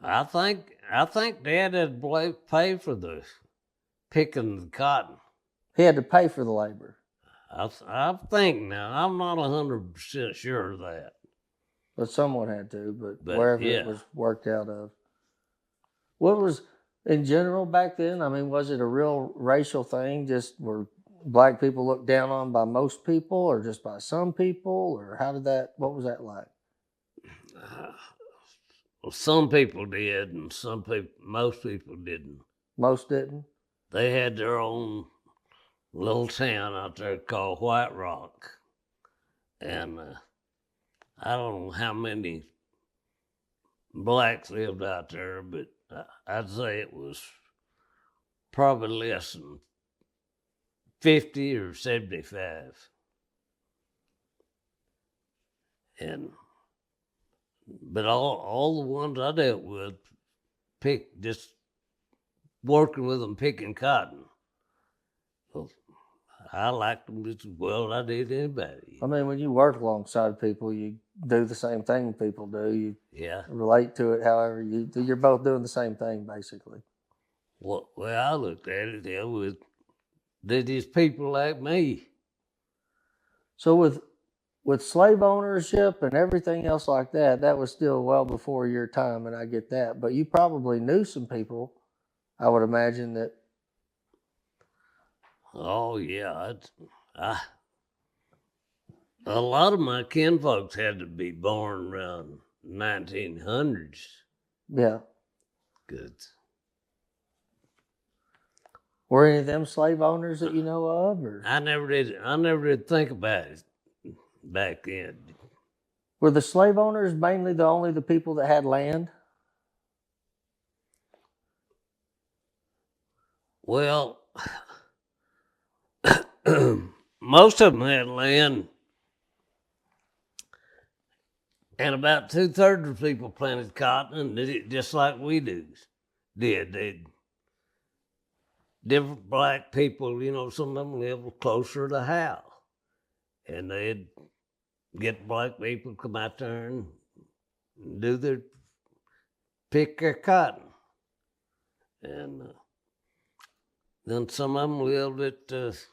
I think Dad had to pay for the picking the cotton. He had to pay for the labor. I think now. I'm not 100% sure of that. But someone had to, but wherever yeah. it was worked out of. What was, in general back then, I mean, was it a real racial thing? Just were black people looked down on by most people or just by some people? Or what was that like? Well, some people did, and most people didn't. Most didn't? They had their own little town out there called White Rock. And I don't know how many blacks lived out there, but I'd say it was probably less than 50 or 75. But all the ones I dealt with, just working with them picking cotton. Well, I liked them just as well as I did anybody. I mean, when you work alongside people, you do the same thing people do. You relate to it however you're both doing the same thing, basically. Well, I looked at it, they're just people like me. So with slave ownership and everything else like that, that was still well before your time, and I get that. But you probably knew some people, I would imagine that. Oh, yeah. A lot of my kinfolks had to be born around 1900s. Yeah. Good. Were any of them slave owners that you know of? Or? I never did think about it back then. Were the slave owners mainly only the people that had land? Well, most of them had land, and about 2/3 of people planted cotton and did it just like we did. Different black people, you know, some of them lived closer to the house, and they'd get black people to come out there and do their pick their cotton, and then some of them lived at.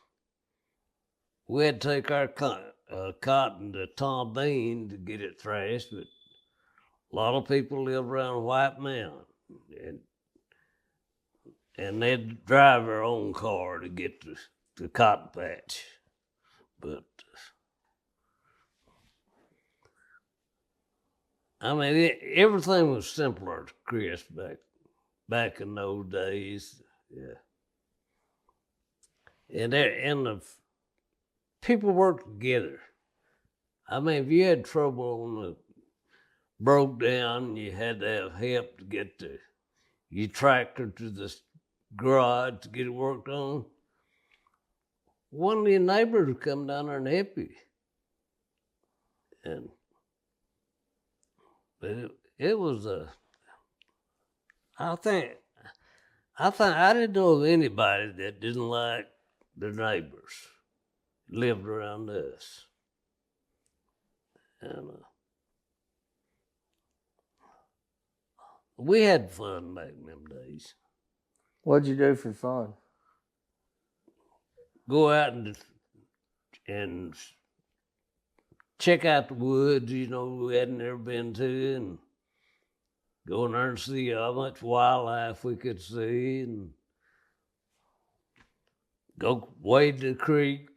We had to take our cotton to Tom Bean to get it thrashed, but a lot of people lived around White Mountain, and they'd drive their own car to get to the cotton patch. But I mean, everything was simpler, Chris, back in those days. Yeah, and the people worked together. I mean, if you had trouble on the broke down, you had to have help to get your tractor to the garage to get it worked on. One of your neighbors would come down there and help you. And it was I think I didn't know of anybody that didn't like their neighbors, lived around us. And we had fun back in them days. What'd you do for fun? Go out and check out the woods, we hadn't never been to, and go in there and see how much wildlife we could see, and go wade the creek.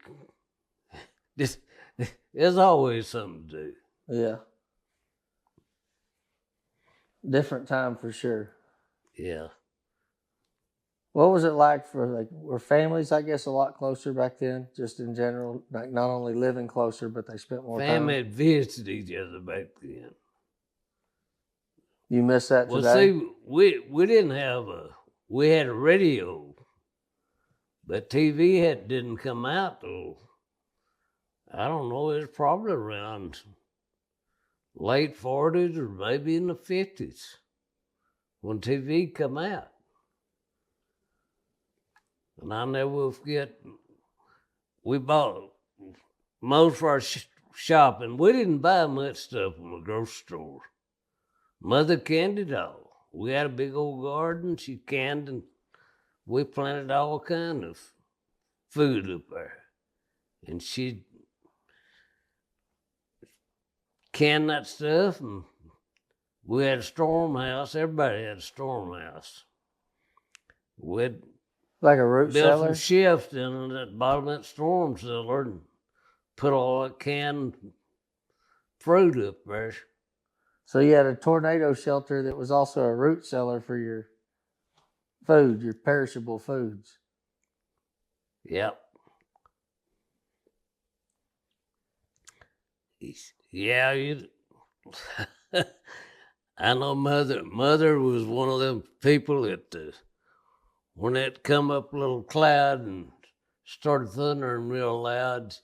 There's always something to do. Yeah. Different time for sure. Yeah. What was it like were families, I guess, a lot closer back then, just in general? Like not only living closer, but they spent more time? Family visited each other back then. You miss that today? Well, see, we didn't have we had a radio, but TV didn't come out till, I don't know, it was probably around late 40s or maybe in the 50s when TV come out. And I never will forget, we bought most of our shopping. We didn't buy much stuff from the grocery store. Mother canned it all. We had a big old garden. She canned, and we planted all kind of food up there. And she canned that stuff, and we had a storm house. Everybody had a storm house. We'd like a root built cellar? some shifts in that bottom of that storm cellar and put all that canned fruit up there. So you had a tornado shelter that was also a root cellar for your food, your perishable foods. Yep. Yeah, I know Mother was one of them people that when it come up a little cloud and started thundering real loud,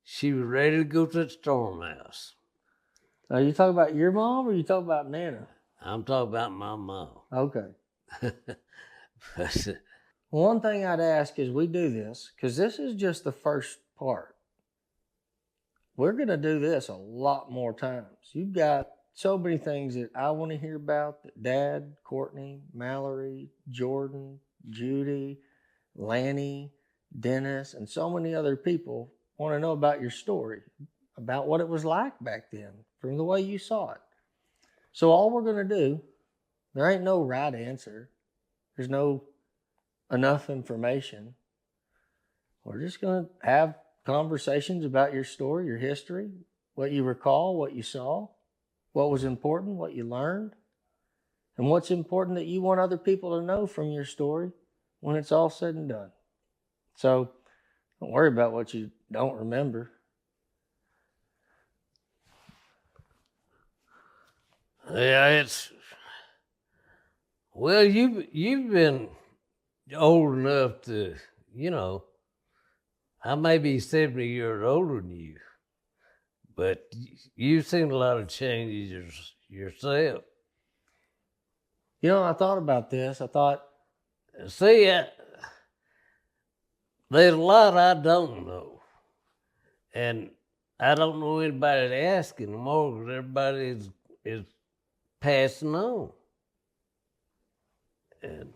she was ready to go to the storm house. Are you talking about your mom or you talking about Nana? I'm talking about my mom. Okay. One thing I'd ask is we do this, because this is just the first part. We're going to do this a lot more times. You've got so many things that I want to hear about, that Dad, Courtney, Mallory, Jordan, Judy, Lanny, Dennis, and so many other people want to know about your story, about what it was like back then, from the way you saw it. So all we're going to do, there ain't no right answer. There's no enough information. We're just going to have conversations about your story, your history, what you recall, what you saw, what was important, what you learned, and what's important that you want other people to know from your story when it's all said and done. So don't worry about what you don't remember. Yeah, well, you've been old enough to, I may be 70 years older than you, but you've seen a lot of changes yourself. I thought about this. See, there's a lot I don't know, and I don't know anybody to ask anymore because everybody is passing on. And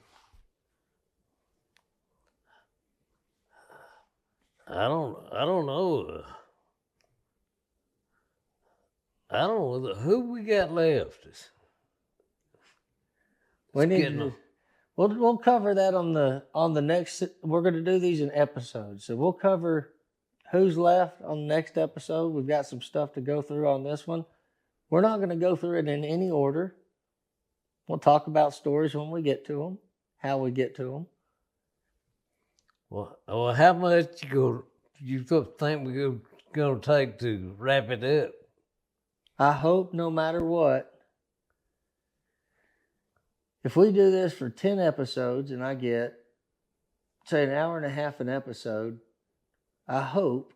I don't know. I don't know who we got left. We need getting to. We'll cover that on the next. We're going to do these in episodes, so we'll cover who's left on the next episode. We've got some stuff to go through on this one. We're not going to go through it in any order. We'll talk about stories when we get to them, how we get to them. Well, how much you think we're going to take to wrap it up? I hope no matter what, if we do this for 10 episodes and I get, say, an hour and a half an episode, I hope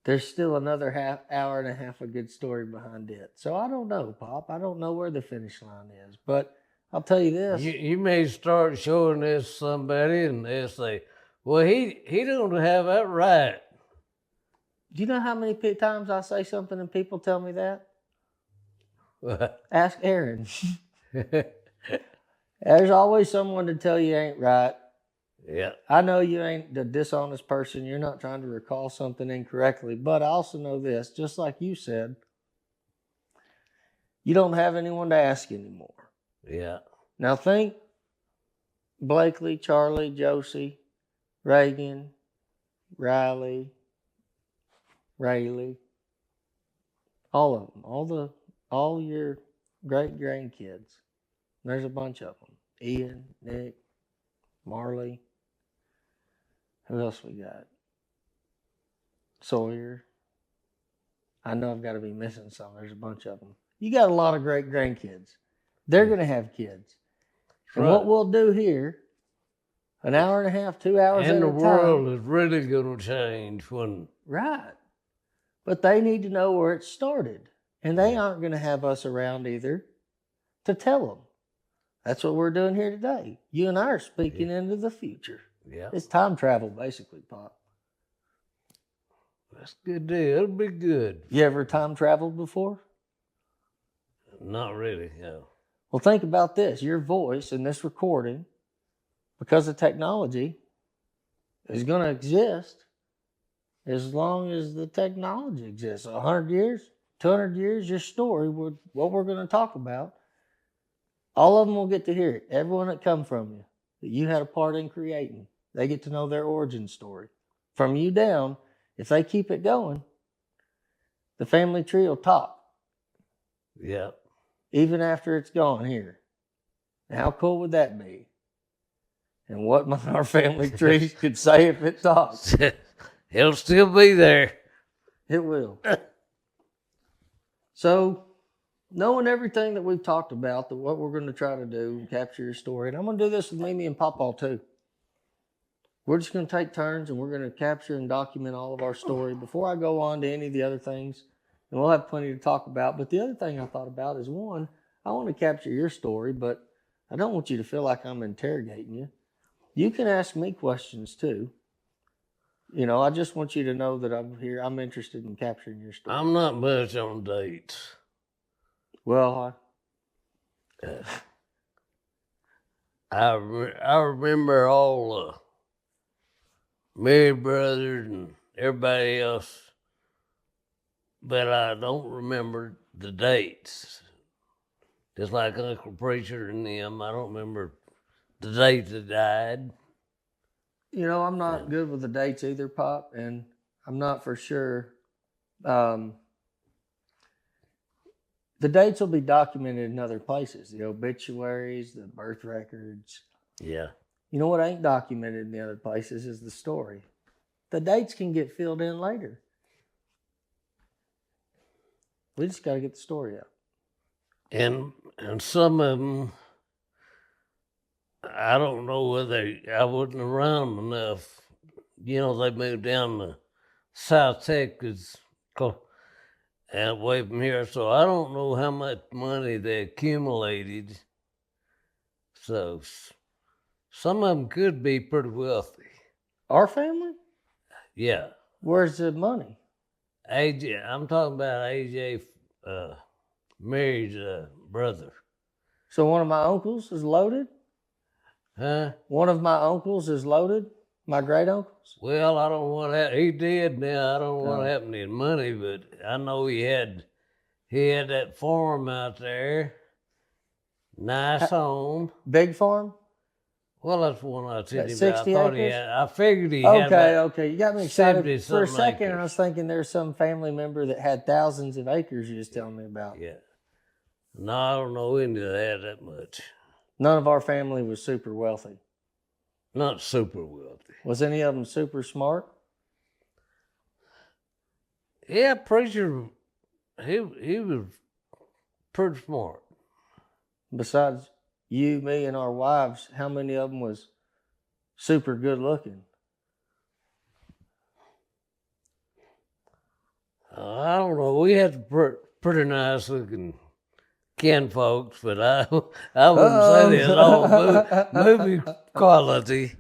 there's still another hour and a half of good story behind it. So I don't know, Pop. I don't know where the finish line is. But I'll tell you this. You may start showing this to somebody and they'll say, well, he don't have that right. Do you know how many times I say something and people tell me that? What? Ask Aaron. There's always someone to tell you ain't right. Yeah. I know you ain't a dishonest person. You're not trying to recall something incorrectly. But I also know this, just like you said, you don't have anyone to ask anymore. Yeah. Now think Blakely, Charlie, Josie, Reagan, Riley, Rayleigh, all of them, all your great grandkids. There's a bunch of them. Ian, Nick, Marley. Who else we got? Sawyer. I know I've got to be missing some. There's a bunch of them. You got a lot of great grandkids. They're going to have kids. And what we'll do here, an hour and a half, 2 hours at a time. And the world is really going to change when... Right. But they need to know where it started. And they aren't going to have us around either to tell them. That's what we're doing here today. You and I are speaking into the future. Yeah. It's time travel, basically, Pop. That's a good deal. It'll be good. You ever time traveled before? Not really, no. Well, think about this. Your voice in this recording, because of technology, is going to exist as long as the technology exists. 100 years, 200 years, your story, what we're going to talk about, all of them will get to hear it. Everyone that come from you, that you had a part in creating, they get to know their origin story. From you down, if they keep it going, the family tree will talk. Yeah. Even after it's gone here. Now, how cool would that be? And what our family trees could say if it talks. It'll still be there. It will. So, knowing everything that we've talked about, that what we're going to try to do and capture your story, and I'm going to do this with Mimi and Pawpaw too. We're just going to take turns and we're going to capture and document all of our story before I go on to any of the other things. And we'll have plenty to talk about. But the other thing I thought about is, one, I want to capture your story, but I don't want you to feel like I'm interrogating you. You can ask me questions too. You know, I just want you to know that I'm here. I'm interested in capturing your story. I'm not much on dates. Well, I remember all the married brothers and everybody else, but I don't remember the dates. Just like Uncle Preacher and them, I don't remember the date they died. you know, I'm not good with the dates either, Pop, and I'm not for sure. The dates will be documented in other places, the obituaries, the birth records. Yeah. You know what ain't documented in the other places is the story. The dates can get filled in later. We just got to get the story out. And some of them, I don't know whether I wasn't around enough. You know, they moved down to South Texas and away from here, so I don't know how much money they accumulated. So some of them could be pretty wealthy. Our family? Yeah. Where's the money? AJ, I'm talking about AJ Mary's brother. So one of my uncles is loaded? Huh? One of my uncles is loaded? My great uncles? Well, I don't know what happened. He did now. I don't know Oh. what happened to his money, but I know he had that farm out there. Nice home. Big farm? Well, that's the one I was telling you about. 60 I thought he acres? had. I figured he had. Okay. You got me excited 70 for a something second. acres. I was thinking there's some family member that had thousands of acres you was telling me about. Yeah. No, I don't know any of that much. None of our family was super wealthy. Not super wealthy. Was any of them super smart? Yeah, preacher. He was pretty smart. Besides you, me, and our wives, how many of them was super good looking? I don't know. We had pretty nice looking kin folks, but I wouldn't say that's all movie quality.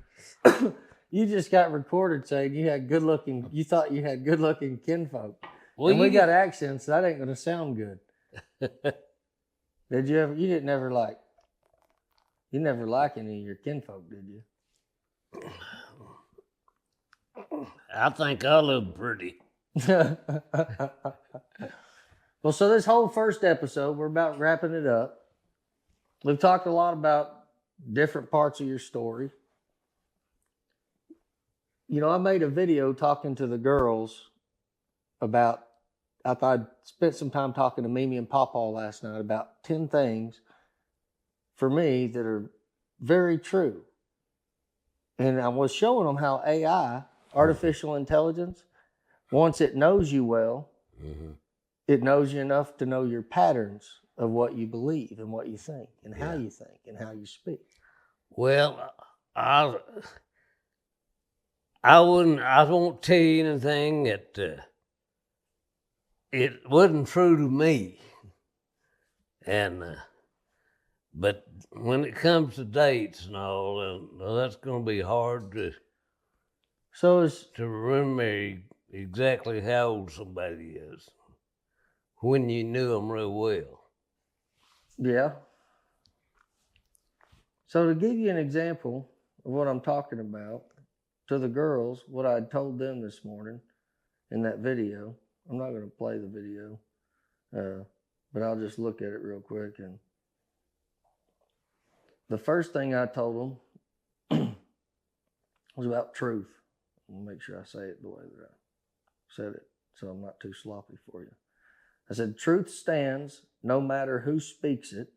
You just got recorded saying you had good looking. You thought you had good looking kinfolk. Well, and we got accents. That ain't gonna sound good. Did you ever? You didn't ever like. You never like any of your kinfolk, did you? I think I look pretty. Well, so this whole first episode, we're about wrapping it up. We've talked a lot about different parts of your story. You know, I made a video talking to the girls about, I thought I'd spent some time talking to Mimi and Pawpaw last night about 10 things for me that are very true. And I was showing them how AI, artificial intelligence, once it knows you well, it knows you enough to know your patterns of what you believe and what you think and how you think and how you speak. Well, I won't tell you anything that it wasn't true to me. And but when it comes to dates and all, that's going to be hard to remember exactly how old somebody is when you knew them real well. Yeah. So to give you an example of what I'm talking about, to the girls, what I told them this morning in that video, I'm not going to play the video, but I'll just look at it real quick. And the first thing I told them was about truth. I'll make sure I say it the way that I said it so I'm not too sloppy for you. I said, truth stands no matter who speaks it.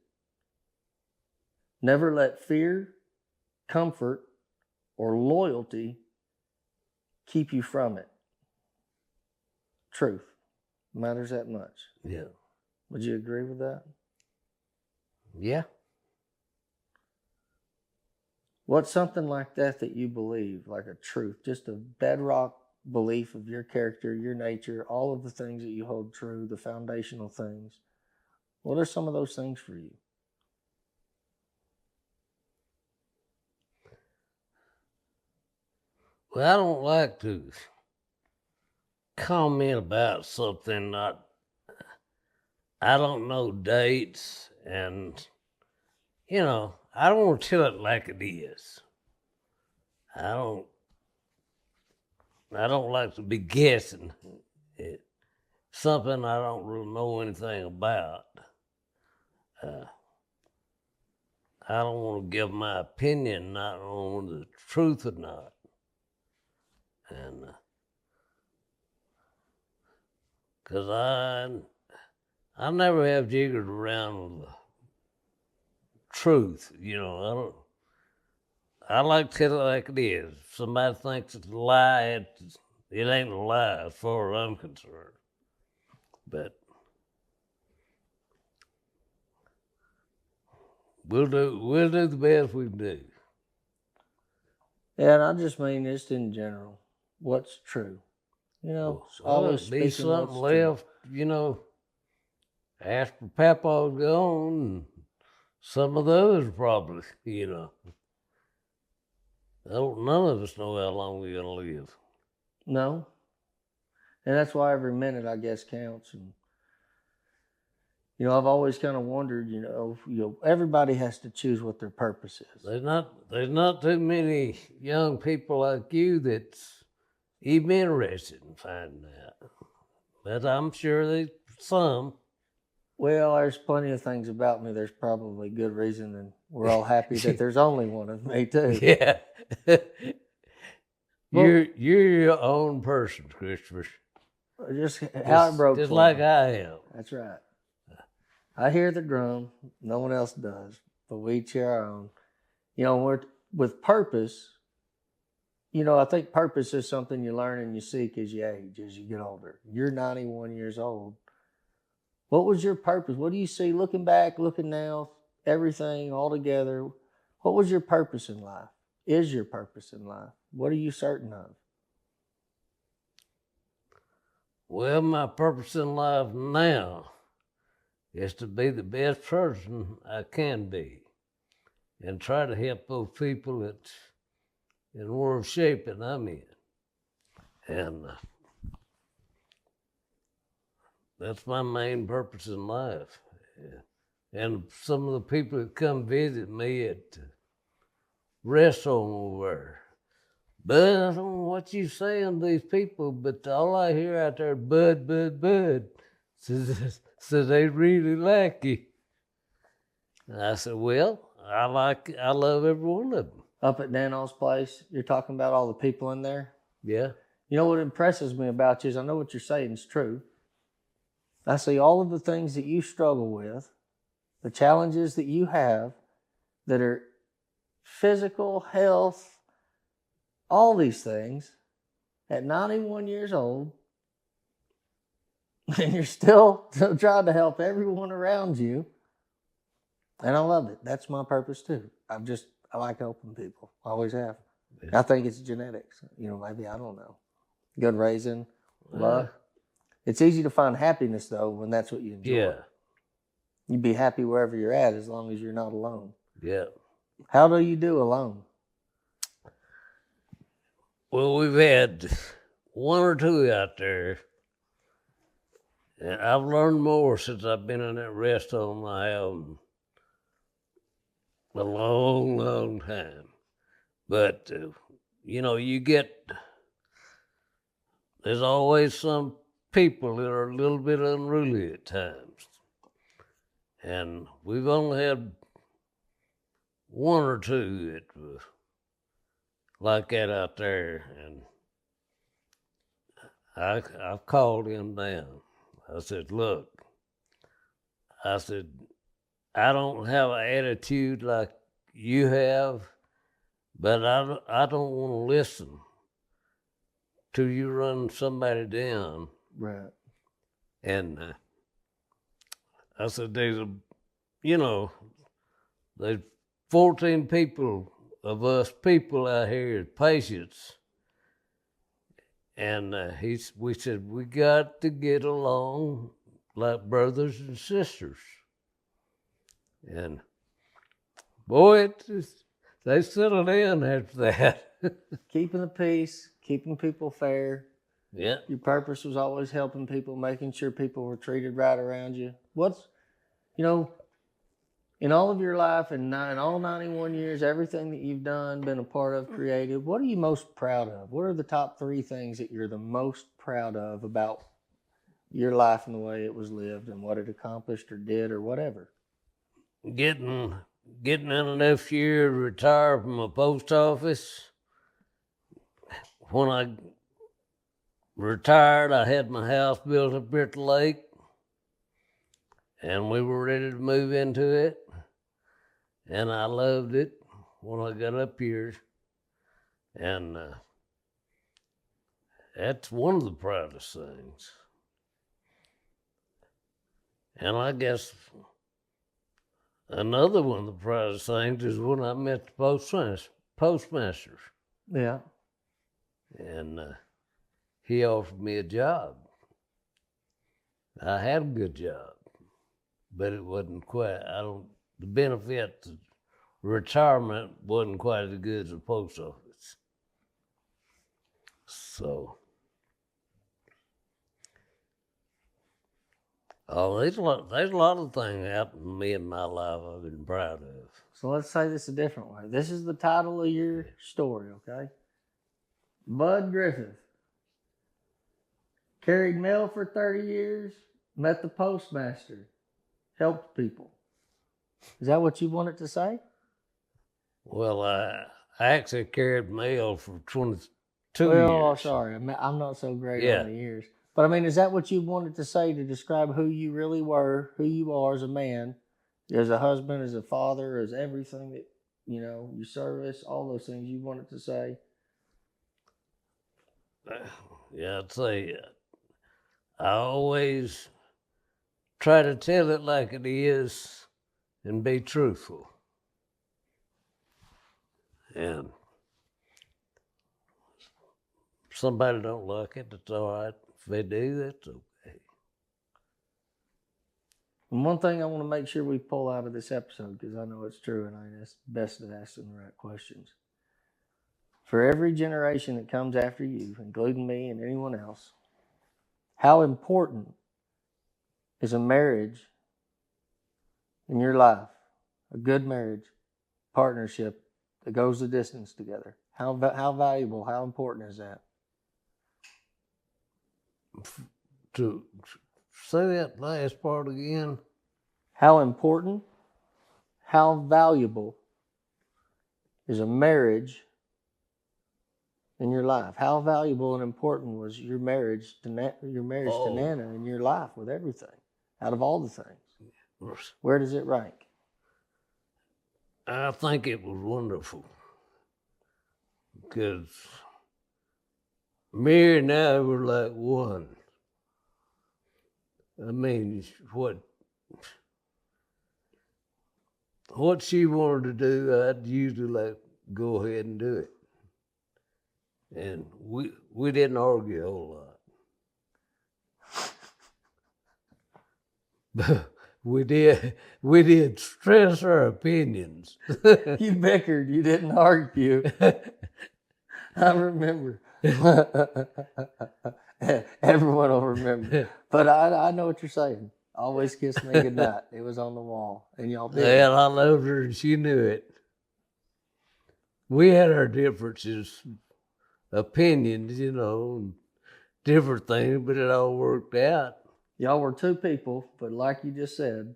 Never let fear, comfort, or loyalty keep you from it. Truth matters that much. Yeah. Would you agree with that? Yeah. What's something like that you believe, like a truth, just a bedrock belief of your character, your nature, all of the things that you hold true, the foundational things? What are some of those things for you? Well, I don't like to comment about something I don't know dates, and I don't want to tell it like it is. I don't like to be guessing it. Something I don't really know anything about. I don't want to give my opinion not on the truth or not. And because I never have jiggered around with the truth, I like to tell it like it is. If somebody thinks it's a lie, it ain't a lie as far as I'm concerned. But we'll do the best we can do. Yeah, and I just mean just in general. What's true? Always be speaking something what's true. left, after Papa's gone, and some of the others probably, None of us know how long we're going to live. No. And that's why every minute, I guess, counts. And, You know, I've always kind of wondered, everybody has to choose what their purpose is. There's not too many young people like you that's even interested in finding out. But I'm sure there's some. Well, there's plenty of things about me. There's probably good reason, and we're all happy that there's only one of me too. Yeah. You're your own person, Christopher. Just how it broke. Just for like me. I am. That's right. I hear the drum. No one else does, but we each hear our own. You know, we're with purpose. You know, I think purpose is something you learn and you seek as you age, as you get older. You're 91 years old. What was your purpose? What do you see looking back, looking now, everything all together? What was your purpose in life? Is your purpose in life? What are you certain of? Well, my purpose in life now is to be the best person I can be and try to help those people that's in the world shape that I'm in. And that's my main purpose in life. Yeah. And some of the people that come visit me at the restaurant over there, Bud, I don't know what you saying to these people, but all I hear out there, Bud, Bud, Bud, says they really like you. And I said, well, I love every one of them. Up at Dano's place, you're talking about all the people in there? Yeah. You know what impresses me about you is I know what you're saying is true. I see all of the things that you struggle with, the challenges that you have that are physical, health, all these things at 91 years old, and you're still trying to help everyone around you. And I love it. That's my purpose too. I like helping people. I always have. Yeah. I think it's genetics. You know, maybe, I don't know. Good raising, luck. It's easy to find happiness though when that's what you enjoy. Yeah. You'd be happy wherever you're at as long as you're not alone. Yeah. How do you do alone? Well, we've had one or two out there, and I've learned more since I've been in that restaurant than I have in a long, long time. But, there's always some people that are a little bit unruly at times. And we've only had one or two that was like that out there, and I called him down. I said, look, I don't have an attitude like you have, but I don't want to listen till you run somebody down. Right. And I said, there's 14 people of us people out here as patients. And we said, we got to get along like brothers and sisters. And boy, they settled in after that. Keeping the peace, keeping people fair. Yeah. Your purpose was always helping people, making sure people were treated right around you. In all of your life and in all 91 years, everything that you've done, been a part of, created, what are you most proud of? What are the top 3 things that you're the most proud of about your life and the way it was lived and what it accomplished or did or whatever? Getting in enough years to retire from a post office. When I retired, I had my house built up here at the lake, and we were ready to move into it. And I loved it when I got up here. And that's one of the proudest things. And I guess another one of the proudest things is when I met the postmaster. Yeah. And he offered me a job. I had a good job, but it wasn't quite, the benefit of retirement wasn't quite as good as the post office. So Oh, there's a lot of things happened to me in my life I've been proud of. So let's say this a different way. This is the title of your story, okay? Bud Griffith. Carried mail for 30 years, met the postmaster, helped people. Is that what you wanted to say? Well, I actually carried mail for 22 Well, years. sorry, I'm not so great Yeah. on the years. But I mean, is that what you wanted to say to describe who you really were, who you are as a man, as a husband, as a father, as everything that, your service, all those things you wanted to say? Yeah, I'd say I always try to tell it like it is and be truthful. And if somebody don't like it, that's all right. If they do, that's okay. And one thing I want to make sure we pull out of this episode, because I know it's true and it's best to ask them the right questions. For every generation that comes after you, including me and anyone else, how important is a marriage in your life, a good marriage, partnership that goes the distance together? How valuable, how important is that? To say that last part again. How important, how valuable is a marriage in your life? How valuable and important was your marriage to Nana in your life with everything, out of all the things? Where does it rank? I think it was wonderful because me and I were like one. I mean, what she wanted to do, I'd usually go ahead and do it. And we didn't argue a whole lot. But we did stress our opinions. You bickered, you didn't argue. I remember. Everyone will remember. But I know what you're saying. Always kiss me goodnight. It was on the wall. And y'all did. And I loved her and she knew it. We had our differences, opinions, and different things, but it all worked out. Y'all were two people, but like you just said,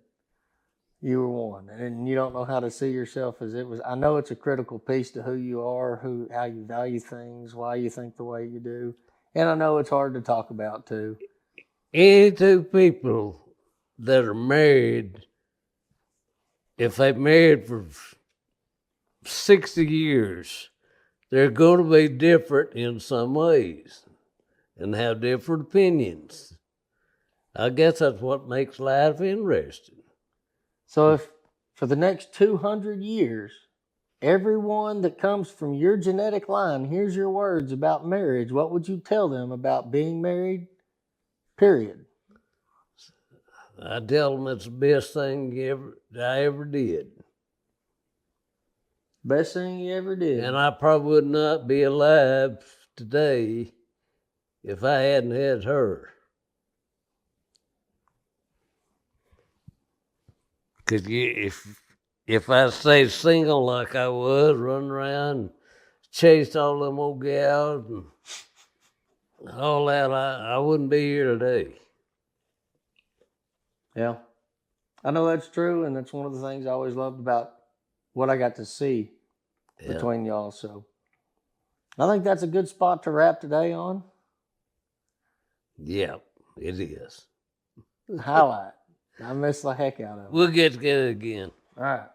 you were one. And you don't know how to see yourself as it was. I know it's a critical piece to who you are, how you value things, why you think the way you do. And I know it's hard to talk about too. Any two people that are married, if they've married for 60 years, they're going to be different in some ways and have different opinions. I guess that's what makes life interesting. So if for the next 200 years, everyone that comes from your genetic line hears your words about marriage, what would you tell them about being married, period? I tell them it's the best thing I ever did. Best thing you ever did. And I probably would not be alive today if I hadn't had her. Because if I stayed single like I was, running around, chased all them old gals and all that, I wouldn't be here today. Yeah. I know that's true, and that's one of the things I always loved about what I got to see between y'all. So I think that's a good spot to wrap today on. Yeah, it is. Highlight. I miss the heck out of it. We'll get together again. All right.